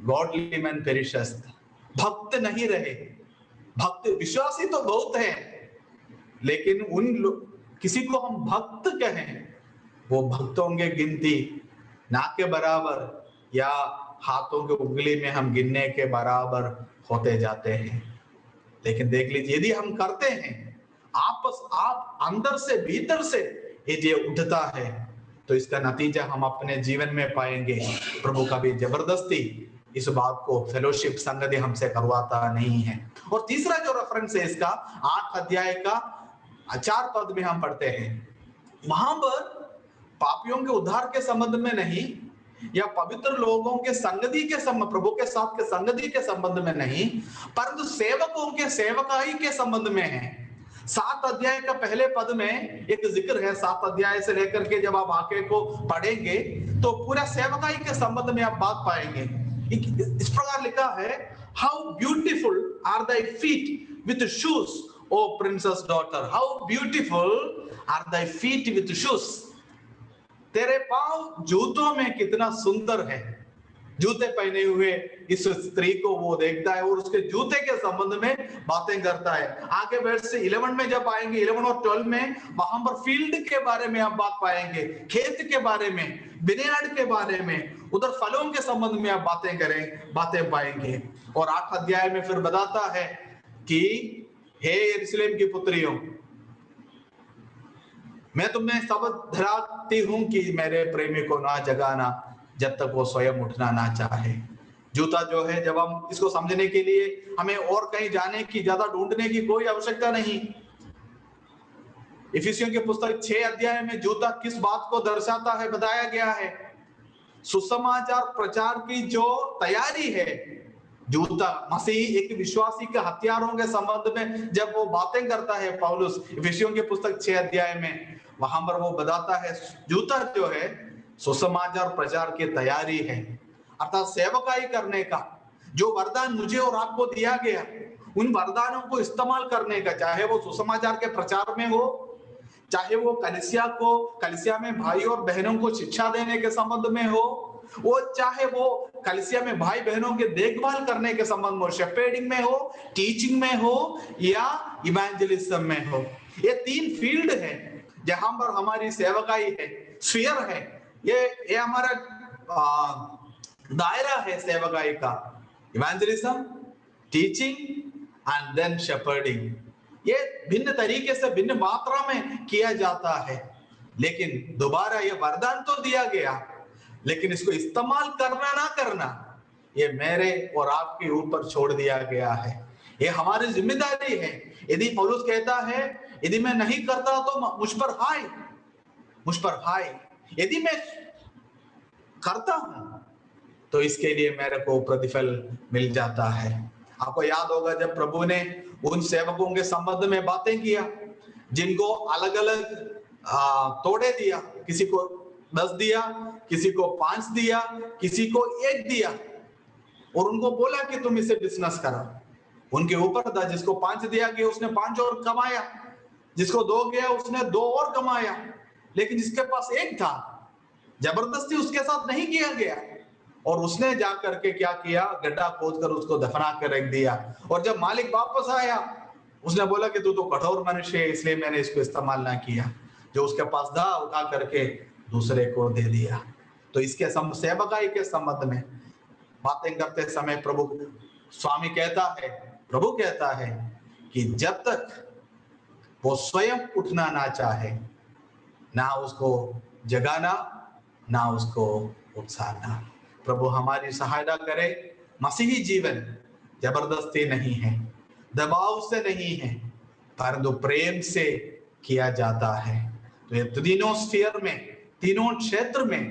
गॉडली मैन पेरिशेस, भक्त नहीं रहे। भक्त विश्वासी तो बहुत है, लेकिन किसी को हम भक्त कहें, वो भक्तों के गिनती ना के बराबर या हाथों के उंगली में हम गिनने के बराबर होते जाते हैं। लेकिन देख लीजिए, यदि हम करते हैं, आप अंदर से भीतर से यदि उठता है, तो इसका नतीजा हम अपने जीवन में पाएंगे। प्रभु का भी जबरदस्ती इस बात को, फेलोशिप, संगति हमसे करवाता नहीं है। और तीसरा जो रेफरेंस है इसका, 8 अध्याय का 4 पद में हम पढ़ते हैं, वहां पर पापियों के उद्धार के संबंध में नहीं, या पवित्र लोगों के संगति के संबंध, प्रभु के साथ के संगति के संबंध में नहीं, परंतु सेवकों के सेवकाई के संबंध में है। 7 अध्याय का पहले पद में एक जिक्र है। 7 अध्याय से लेकर के जब आप आगे को पढ़ेंगे तो पूरा सेवकाई के संबंध में आप बात पाएंगे। इस प्रकार लिखा है, how beautiful are thy feet with shoes O princess daughter, how beautiful are thy feet with shoes, तेरे पांव जूतों में कितना सुंदर है। जूते पहने हुए इस स्त्री को वो देखता है और उसके जूते के संबंध में बातें करता है। आगे वर्ष 11 में जब आएंगे, 11 और 12 में, वहां पर फील्ड के बारे में आप बात पाएंगे, खेत के बारे में, विनेयार्ड के बारे में, उधर फलों के संबंध में आप बातें पाएंगे। और 8 अध्याय में फिर बताता है कि हे यरूशलेम की पुत्रियों, मैं तुम्हें शपथ धराती हूं कि मेरे प्रेमी को ना जगाना जब तक वो स्वयं उठना ना चाहे। जूता जो है, जब हम इसको समझने के लिए हमें और कहीं जाने की, ज्यादा ढूंढने की कोई आवश्यकता नहीं। इफिसियों की पुस्तक 6 अध्याय में जूता किस बात को दर्शाता है बताया गया है। सुसमाचार प्रचार की जो तैयारी है, जूता मसीह एक विश्वासी के हथियारों के संबंध में जब वो बातें करता है पौलुस इफिसियों की पुस्तक 6 अध्याय में, वहां पर वो बताता है जूता जो है सुसमाचार प्रचार की तैयारी है, अर्थात सेवकाई करने का। जो वरदान मुझे और आपको दिया गया, उन वरदानों को इस्तेमाल करने का, चाहे वो सुसमाचार के प्रचार में हो, चाहे वो कलीसिया में भाई और बहनों को शिक्षा देने के संबंध में हो, वो चाहे वो कलीसिया में भाई बहनों के देखभाल करने के संबंध में, शेपर्डिंग में हो, टीचिंग में हो या इवेंजलिज्म में हो। ये 3 फील्ड है जहां पर हमारी सेवकाई है, स्फीयर है। ये हमारा दायरा है सेवकाई का, इवेंजलिज्म, टीचिंग एंड देन शेपर्डिंग। ये भिन्न तरीके से, भिन्न मात्रा में किया जाता है, लेकिन दोबारा ये वरदान तो दिया गया, लेकिन इसको इस्तेमाल करना ना करना ये मेरे और आपके ऊपर छोड़ दिया गया है। ये हमारी जिम्मेदारी है। यदि पौलुस कहता है यदि मैं नहीं करता तो मुझ पर हाय, यदि मैं करता हूं तो इसके लिए मेरे को प्रतिफल मिल जाता है। आपको याद होगा जब प्रभु ने उन सेवकों के संबंध में बातें किया जिनको अलग अलग तोड़े दिया, किसी को 10 दिया, किसी को 5 दिया, किसी को 1 दिया, और उनको बोला कि तुम इसे बिजनेस करो। उनके ऊपर था, जिसको 5 दिया गया उसने 5 और कमाया, जिसको 2 गया उसने 2 और कमाया, लेकिन जिसके पास 1 था जबरदस्ती उसके साथ नहीं किया गया, और उसने जाकर के क्या किया, गड्ढा खोदकर उसको दफना कर रख दिया। और जब मालिक वापस आया उसने बोला कि तू तो कठोर मनुष्य है, इसलिए मैंने इसको इस्तेमाल ना किया। जो उसके पास था उठा करके दूसरे को दे दिया। तो इसके सेवकाई के संबंध में बातें करते समय प्रभु कहता है कि जब तक वो स्वयं उठना ना चाहे, ना उसको जगाना, ना उसको उकसाना। प्रभु हमारी सहायता करे। मसीही जीवन जबरदस्ती नहीं है, दबाव से नहीं है, परंतु प्रेम से किया जाता है। तो ये तीनों स्फीयर में, तीनों क्षेत्र में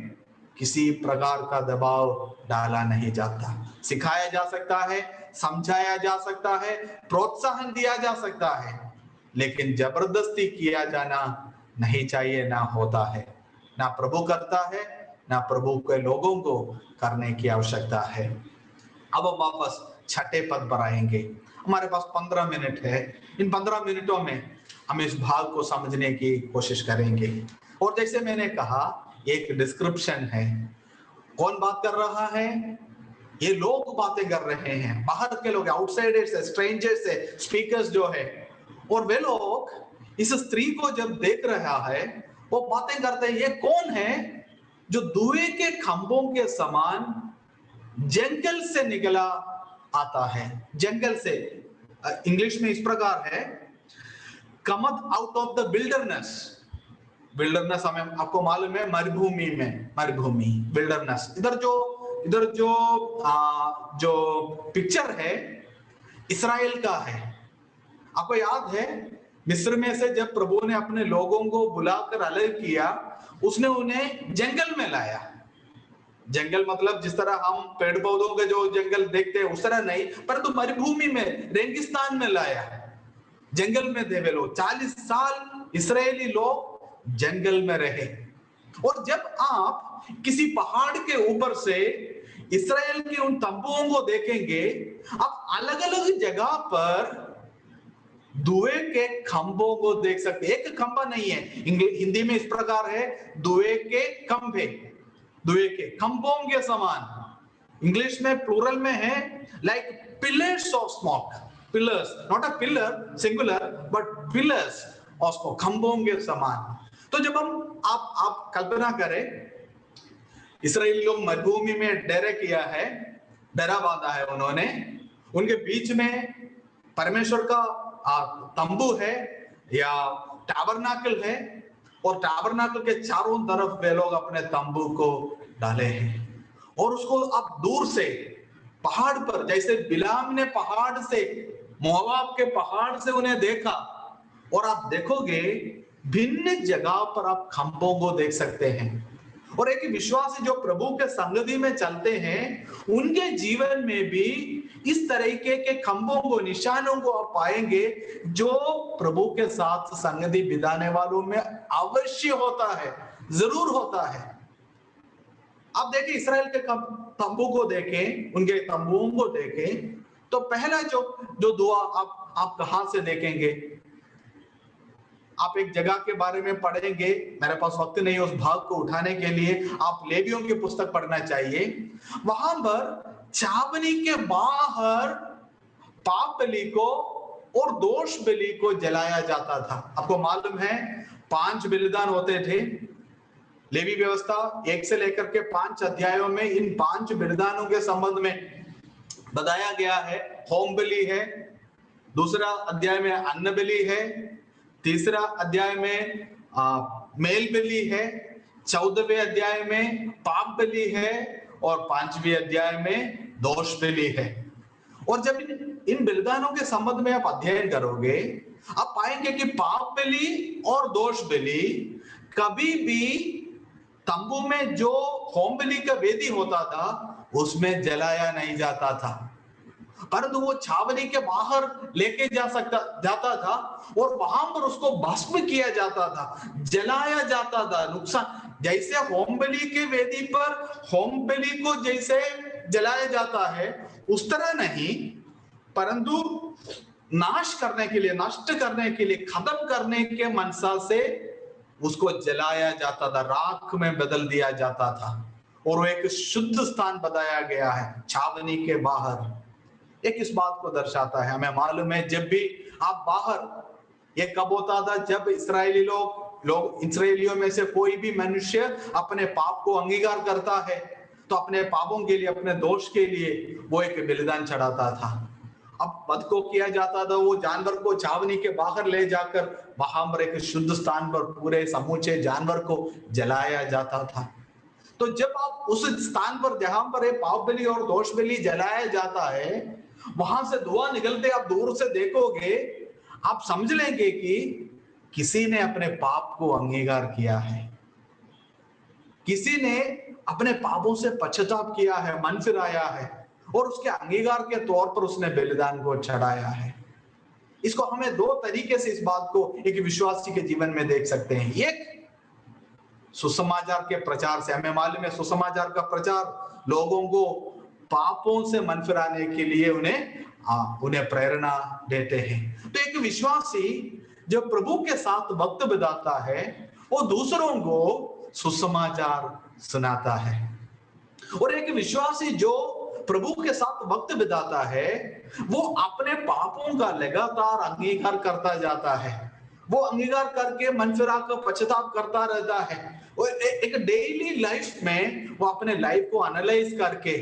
किसी प्रकार का दबाव डाला नहीं जाता। सिखाया जा सकता है, समझाया जा सकता है, प्रोत्साहन दिया जा सकता है, लेकिन जबरदस्ती किया जाना नहीं चाहिए, ना होता है, ना प्रभु करता है, ना प्रभु के लोगों को करने की आवश्यकता है। अब हम वापस 6ठे पद पर आएंगे। हमारे पास 15 मिनट है। इन 15 मिनटों में हम इस भाग को समझने की कोशिश करेंगे। और जैसे मैंने कहा, एक डिस्क्रिप्शन है। कौन बात कर रहा है? ये लोग बातें कर रहे हैं, बाहर के लोग, आउटसाइडर्स है, स्ट्रेंजर्स है, स्पीकर्स जो है। और वे लोग इस स्त्री को जब देख रहा है, वो बातें करते हैं, ये कौन है जो धुएं के खंभों के समान जंगल से निकला आता है? जंगल से इंग्लिश में इस प्रकार है, cometh out of the wilderness. Wilderness हमें आपको मालूम है, मरुभूमि में, मरुभूमि, विल्डरनेस। इधर जो पिक्चर है इस्राएल का है। आपको याद है मिस्र में से जब प्रभु ने अपने लोगों को बुलाकर अलग किया, उसने उन्हें जंगल में लाया। जंगल मतलब जिस तरह हम पेड़ पौधों के जो जंगल देखते हैं उस तरह नहीं, परंतु मरुभूमि में, रेगिस्तान में लाया। जंगल में थे वे लोग। 40 साल इस्राएली लोग जंगल में रहे। और जब आप किसी पहाड़ के ऊपर से इस्राएल के उन तंबुओं को देखेंगे, आप अलग अलग जगह पर धुएं के खंभों को देख सकते। एक खंभा नहीं है, हिंदी में इस प्रकार है, धुएं के खंभे, धुएं के खंभों के समान इंग्लिश में प्लूरल में है like pillars of smoke, pillars, not a pillar singular but pillars of smoke, खंभों के समान। तो जब हम आप कल्पना करें, इस्राएली लोग मरुभूमि में डेरे किया है, डेरा बांधा है उन्होंने, उनके बीच में परमेश्वर का तंबू है या टैबरनाकल है, और टैबरनाकल के चारों तरफ वे लोग अपने तंबू को डाले हैं। और उसको आप दूर से पहाड़ पर, जैसे बिलाम ने पहाड़ से, मोआब के पहाड़ से उन्हें देखा, और आप देखोगे भिन्न जगह पर आप खंभों को देख सकते हैं। और एक विश्वासी जो प्रभु के संगति में चलते हैं, उनके जीवन में भी इस तरीके के खंभों को, निशानों को आप पाएंगे जो प्रभु के साथ संगति बिताने वालों में अवश्य होता है, जरूर होता है। आप देखें, इसराइल के तंबू को देखें, उनके तंबुओं को देखें, तो पहला जो दुआ आप कहां से देखेंगे? आप एक जगह के बारे में पढ़ेंगे, मेरे पास वक्त नहीं उस भाग को उठाने के लिए, आप लेवियों की पुस्तक पढ़ना चाहिए। वहां पर छावनी के बाहर पाप बलि को और दोष बलि को जलाया जाता था। आपको मालूम है 5 बलिदान होते थे। लेवी व्यवस्था 1 से लेकर के 5 अध्यायों में इन 5 बलिदानों के संबंध में बताया गया है। होम बलि है, दूसरा अध्याय में अन्न बलि है, तीसरा अध्याय में मेल बलि है, 14वें अध्याय में पाप बलि है, और 5वें अध्याय में दोष बलि है। और जब इन बलिदानों के संबंध में आप अध्ययन करोगे, आप पाएंगे कि पाप बलि और दोष बलि कभी भी तंबू में जो होम बलि का वेदी होता था उसमें जलाया नहीं जाता था, परंतु वो छावनी के बाहर लेके जाता था और वहां पर उसको भस्म किया जाता था, जलाया जाता था। नुकसान, जैसे होम बलि के वेदी पर होम बलि को जैसे जलाया जाता है उस तरह नहीं, परंतु नाश करने के लिए, नष्ट करने के लिए, खत्म करने के मनसा से उसको जलाया जाता था, राख में बदल दिया जाता था। और वो एक शुद्ध स्थान बताया गया है छावनी के बाहर। एक इस बात को दर्शाता है, हमें मालूम है जब भी आप बाहर, ये कब होता था? जब इसराइलियों में से कोई भी मनुष्य अपने पाप को अंगीकार करता है तो अपने पापों के लिए, अपने दोष के लिए वो एक बलिदान चढ़ाता था। अब वध को किया जाता था, वो जानवर को छावनी के बाहर ले जाकर वहां पर एक शुद्ध स्थान पर पूरे समूचे जानवर को जलाया जाता था। तो जब आप उस स्थान पर जहां पर ये पाप बलि और दोष बलि जलाया जाता है, वहां से धुआं निकलते आप दूर से देखोगे, आप समझ लेंगे कि किसी ने अपने पाप को अंगीकार किया है, किसी ने अपने पापों से पश्चाताप किया है, मन फिराया है, और उसके अंगीकार के तौर पर उसने बलिदान को चढ़ाया है। इसको हमें 2 तरीके से इस बात को एक विश्वासी के जीवन में देख सकते हैं। एक सुसमाचार के प्रचार से, हमें मालूम है सुसमाचार का प्रचार लोगों को पापों से मन फिराने के लिए उन्हें प्रेरणा देते हैं। तो एक विश्वासी जो प्रभु के साथ वक्त बिताता है वो दूसरों को सुसमाचार सुनाता है। और एक विश्वासी जो प्रभु के साथ वक्त बिताता है वो अपने पापों का लगातार अंगीकार करता जाता है, वो अंगीकार करके मन फिरा कर पश्चाताप करता रहता है। और एक डेली लाइफ में वो अपने लाइफ को एनालाइज करके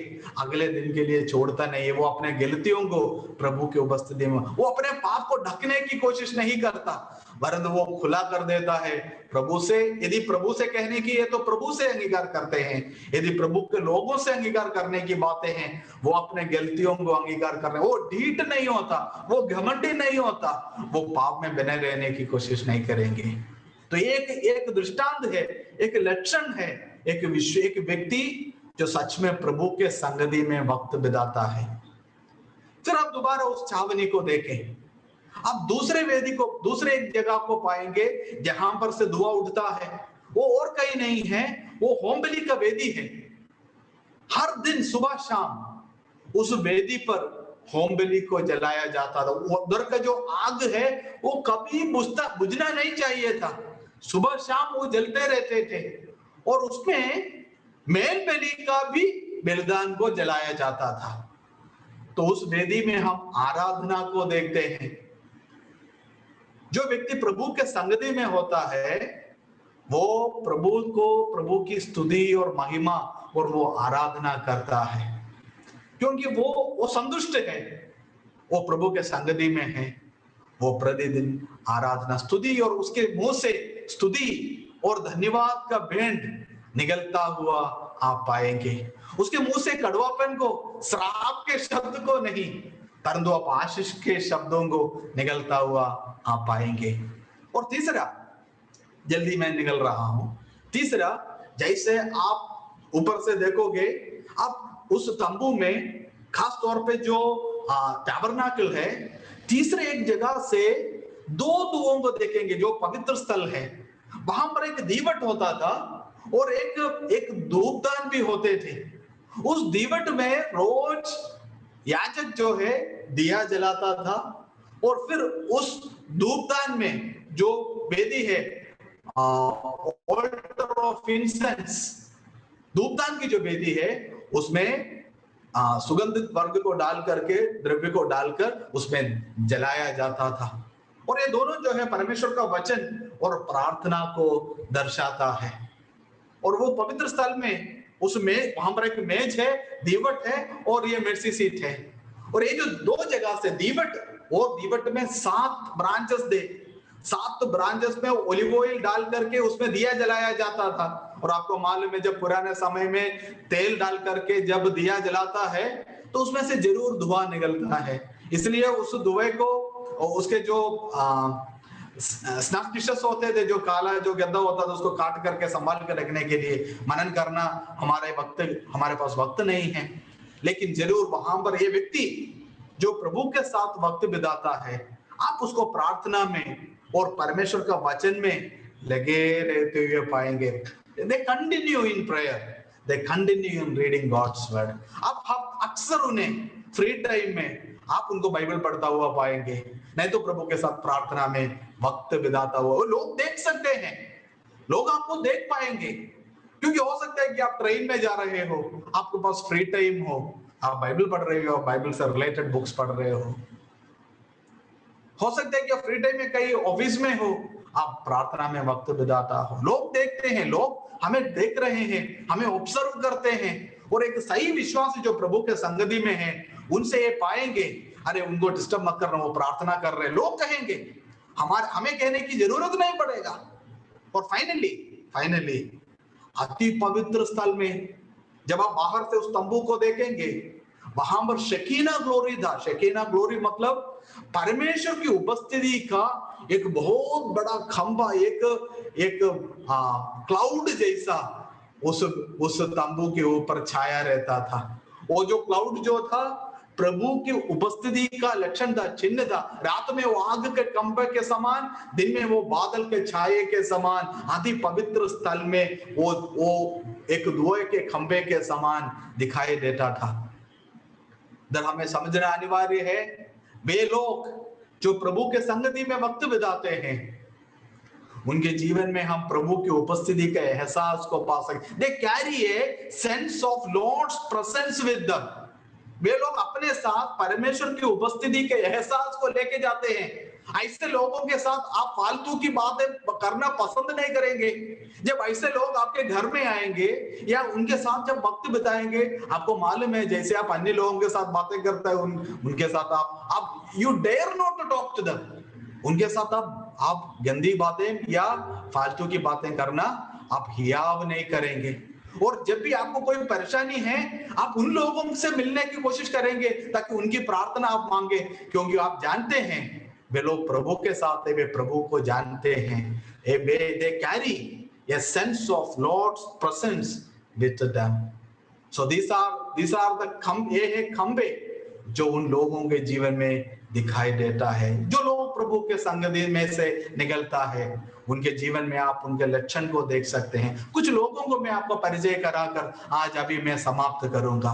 अगले दिन के लिए छोड़ता नहीं है। वो अपने गलतियों को प्रभु की उपस्थिति में, वो अपने पाप को ढकने की कोशिश नहीं करता, वरन वो खुला कर देता है प्रभु से। यदि प्रभु से कहने की है तो प्रभु से अंगीकार करते हैं, यदि प्रभु के लोगों से अंगीकार करने की बातें हैं वो अपने गलतियों को अंगीकार कर रहे हैं। वो ढीठ नहीं होता, वो घमंडी नहीं होता, वो पाप में बने रहने की कोशिश नहीं करेंगे। तो एक दृष्टांत है, एक लक्षण है, एक व्यक्ति जो सच में प्रभु के संगति में वक्त बिताता है। फिर आप दोबारा उस छावनी को देखें, आप दूसरे वेदी को, दूसरे एक जगह को पाएंगे जहां पर से धुआं उठता है। वो और कहीं नहीं है, वो होम बलि का वेदी है। हर दिन सुबह शाम उस वेदी पर होम बलि को जलाया जाता था। उधर का जो आग है वो कभी बुझना नहीं चाहिए था, सुबह शाम वो जलते रहते थे। और उसमें मेल बलि का भी बलिदान को जलाया जाता था। तो उस वेदी में हम आराधना को देखते हैं। जो व्यक्ति प्रभु के संगति में होता है वो प्रभु की स्तुति और महिमा और वो आराधना करता है, क्योंकि वो संतुष्ट है, वो प्रभु के संगति में है। वो प्रतिदिन आराधना स्तुति और उसके मुंह से स्तुति और धन्यवाद का भेंट निकलता हुआ आप पाएंगे। उसके मुंह से कड़वापन को, श्राप के शब्द को नहीं, परंतु आप आशीष के शब्दों को निकलता हुआ आप पाएंगे। और तीसरा, जल्दी मैं निकल रहा हूं, तीसरा, जैसे आप ऊपर से देखोगे, आप उस तंबू में खास तौर पे जो टैबरनाकल है, तीसरे एक जगह से दो दुओं को देखेंगे जो पवित्र स्थल है। वहां पर एक दीवट होता था और एक धूपदान भी होते थे। उस दीवट में रोज याजक जो है दिया जलाता था और फिर उस धूपदान में जो वेदी है, ऑल्टर ऑफ इंसेंस, धूपदान की जो वेदी है, उसमें सुगंधित वर्ग को डाल करके, द्रव्य को डालकर उसमें जलाया जाता था। और ये दोनों जो है परमेश्वर का वचन और प्रार्थना को दर्शाता है। और वो पवित्र स्थल में उसमें वहां पर एक मेज है, दीवट है और ये मेर्सी सीट है। और ये जो दो जगह से दीवट, और दीवट में 7 ब्रांचेस दे, 7 ब्रांचेस में ओलिव ऑयल डाल करके उसमें दिया जलाया जाता था। और आपको मालूम है जब पुराने समय में तेल डाल करके जब दिया जलाता है तो उसमें से जरूर धुआं निकलता है। इसलिए उस धुएं को, उसके जो स्नफ डिशेस होते थे, जो काला जो गद्दा होता था, उसको काट करके संभाल कर रखने के लिए मनन करना हमारे पास वक्त नहीं है। लेकिन जरूर वहां पर ये व्यक्ति जो प्रभु के साथ वक्त बिताता है, आप उसको प्रार्थना में और परमेश्वर का वचन में लगे रहते हुए पाएंगे। They continue in prayer, they continue in reading God's word. आप अक्सर उन्हें फ्री टाइम में आप उनको बाइबल पढ़ता हुआ पाएंगे, नहीं तो प्रभु के साथ प्रार्थना में वक्त बिताता हुआ। लोग देख सकते हैं, लोग आपको देख पाएंगे, क्योंकि हो सकता है कि आप ट्रेन में जा रहे हो, आपके पास फ्री टाइम हो, आप बाइबल पढ़ रहे हो, बाइबल से रिलेटेड बुक्स पढ़ रहे हो सकता है कि आप फ्री टाइम में कहीं ऑफिस में हो, आप प्रार्थना में वक्त बिताता हो। लोग देखते हैं, लोग हमें देख रहे हैं, हमें ऑब्जर्व करते हैं। और एक सही विश्वासी जो प्रभु के संगति में है, उनसे ये पाएंगे, अरे उनको डिस्टर्ब मत करना, वो प्रार्थना कर रहे हैं। लोग कहेंगे, हमें कहने की जरूरत नहीं पड़ेगा। और फाइनली अति पवित्र स्थल में जब आप बाहर से उस तंबू को देखेंगे, वहां पर शकीना ग्लोरी था। शकीना ग्लोरी मतलब परमेश्वर की उपस्थिति का एक बहुत बड़ा खंभा, एक क्लाउड जैसा उस तंबू के ऊपर छाया रहता था। वो जो क्लाउड जो था प्रभु की उपस्थिति का लक्षण था, चिन्ह था। रात में वो आग के खंभे के समान, दिन में वो बादल के छाये के समान, अति पवित्र स्थल में वो एक धुएं के खंभे के समान दिखाई देता था। दर हमें समझना अनिवार्य है, वे लोग जो प्रभु के संगति में वक्त बिताते हैं, उनके जीवन में हम प्रभु की उपस्थिति के एहसास को पा सकते। They carry a sense of Lord's presence with them. वे लोग अपने साथ परमेश्वर की उपस्थिति के एहसास को लेके जाते हैं। ऐसे लोगों के साथ आप फालतू की बातें करना पसंद नहीं करेंगे। जब ऐसे लोग आपके घर में आएंगे या उनके साथ जब वक्त बिताएंगे, आपको मालूम है जैसे आप अन्य लोगों के साथ बातें करते हैं, उनके साथ आप you dare not to talk to them. उनके साथ आप गंदी बातें या फालतू की बातें करना आप हियाव नहीं करेंगे। और जब भी आपको कोई परेशानी है, आप उन लोगों से मिलने की कोशिश करेंगे ताकि उनकी प्रार्थना आप मांगे, क्योंकि आप जानते हैं वे लोग प्रभु के साथ है, वे प्रभु को जानते हैं। They carry a sense of Lord's presence with them. So these are the ये है खंबे जो उन लोगों के जीवन में दिखाई देता है। जो लोग प्रभु के संगति में से निकलता है, उनके जीवन में आप उनके लक्षण को देख सकते हैं। कुछ लोगों को मैं आपको परिचय कराकर आज अभी मैं समाप्त करूंगा,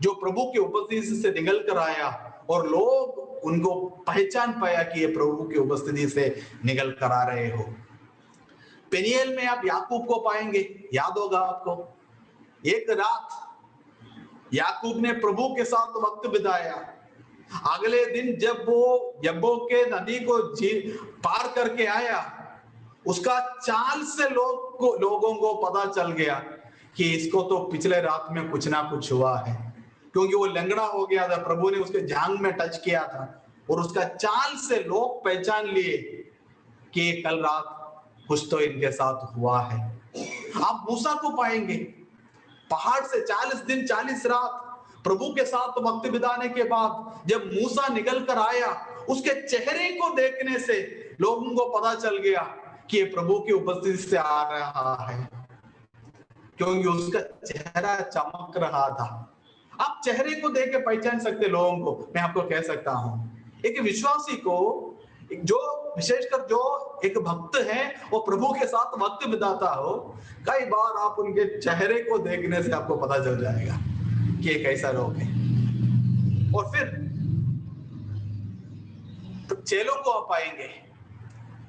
जो प्रभु की उपस्थिति से निकल कर आया और लोग उनको पहचान पाया कि ये प्रभु की उपस्थिति से निकल कर आ रहे हो। पेनियल में आप याकूब को पाएंगे, याद होगा आपको। एक रात याकूब ने प्रभु के साथ वक्त बिताया। अगले दिन जब वो यब्बोक के नदी को पार करके आया, उसका चाल से लोगों को पता चल गया कि इसको तो पिछले रात में कुछ ना कुछ हुआ है, क्योंकि वो लंगड़ा हो गया था। प्रभु ने उसके जांघ में टच किया था और उसका चाल से लोग पहचान लिए कि कल रात कुछ तो इनके साथ हुआ है। आप मूसा को पाएंगे, पहाड़ से 40 दिन 40 रात प्रभु के साथ वक्त बिताने के बाद जब मूसा निकल कर आया, उसके चेहरे को देखने से लोगों को पता चल गया कि ये प्रभु की उपस्थिति से आ रहा है, क्योंकि उसका चेहरा चमक रहा था। आप चेहरे को देख के पहचान सकते लोगों को। मैं आपको कह सकता हूं, एक विश्वासी को, जो विशेषकर जो एक भक्त है, वो प्रभु के साथ वक्त बिताता हो, कई बार आप उनके चेहरे को देखने से आपको पता चल जाएगा कि ये कैसा लोग है। और फिर तो चेलों को आप पाएंगे,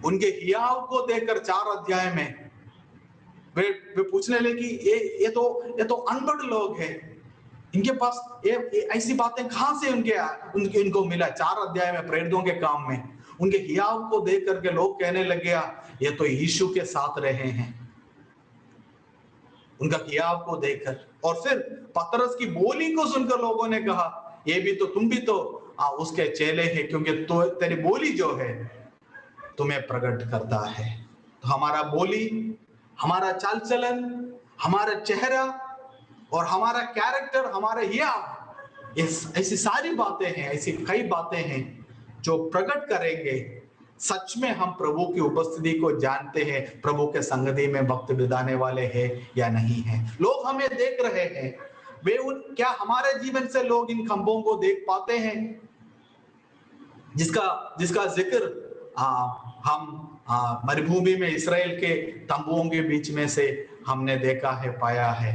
उनके हियाव को देखकर 4 अध्याय में वे पूछने लगे कि ये तो अनपढ़ लोग हैं, इनके पास ये ऐसी बातें कहां से इनको मिला। 4 अध्याय में प्रेरितों के काम में उनके हियाव को देख करके लोग कहने लगे, ये तो यीशु के साथ रहे हैं, उनका हियाव को देखकर। और फिर पतरस की बोली को सुनकर लोगों ने कहा, ये भी तो, तुम भी तो उसके चेले हैं, क्योंकि तो तेरी बोली जो है तुम्हें प्रकट करता है। तो हमारा बोली, हमारा चाल चलन, हमारा चेहरा और हमारा कैरेक्टर, हमारे हियाव, ऐसी सारी बातें हैं, ऐसी कई बातें हैं जो प्रकट करेंगे सच में हम प्रभु की उपस्थिति को जानते हैं, प्रभु के संगति में वक्त बिताने वाले हैं या नहीं है। लोग हमें देख रहे हैं, वे क्या हमारे जीवन से लोग इन खंभों को देख पाते हैं जिसका जिक्र हम मरुभूमि में इस्राएल के तंबुओं के बीच में से हमने देखा है, पाया है।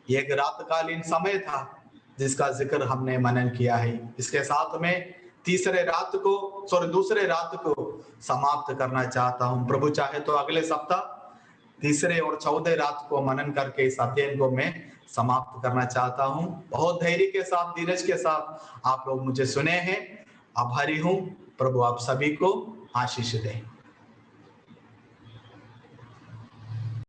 ये एक रातकालीन समय था जिसका जिक्र हमने मनन किया है। इसके साथ में दूसरे रात को समाप्त करना चाहता हूं। प्रभु चाहे तो अगले सप्ताह तीसरे और 14 रात को मनन करके इस अध्ययन को मैं समाप्त करना चाहता हूं। बहुत धैर्य के साथ, धीरज के साथ आप लोग मुझे सुने हैं, आभारी हूं। प्रभु आप सभी को आशीष दे।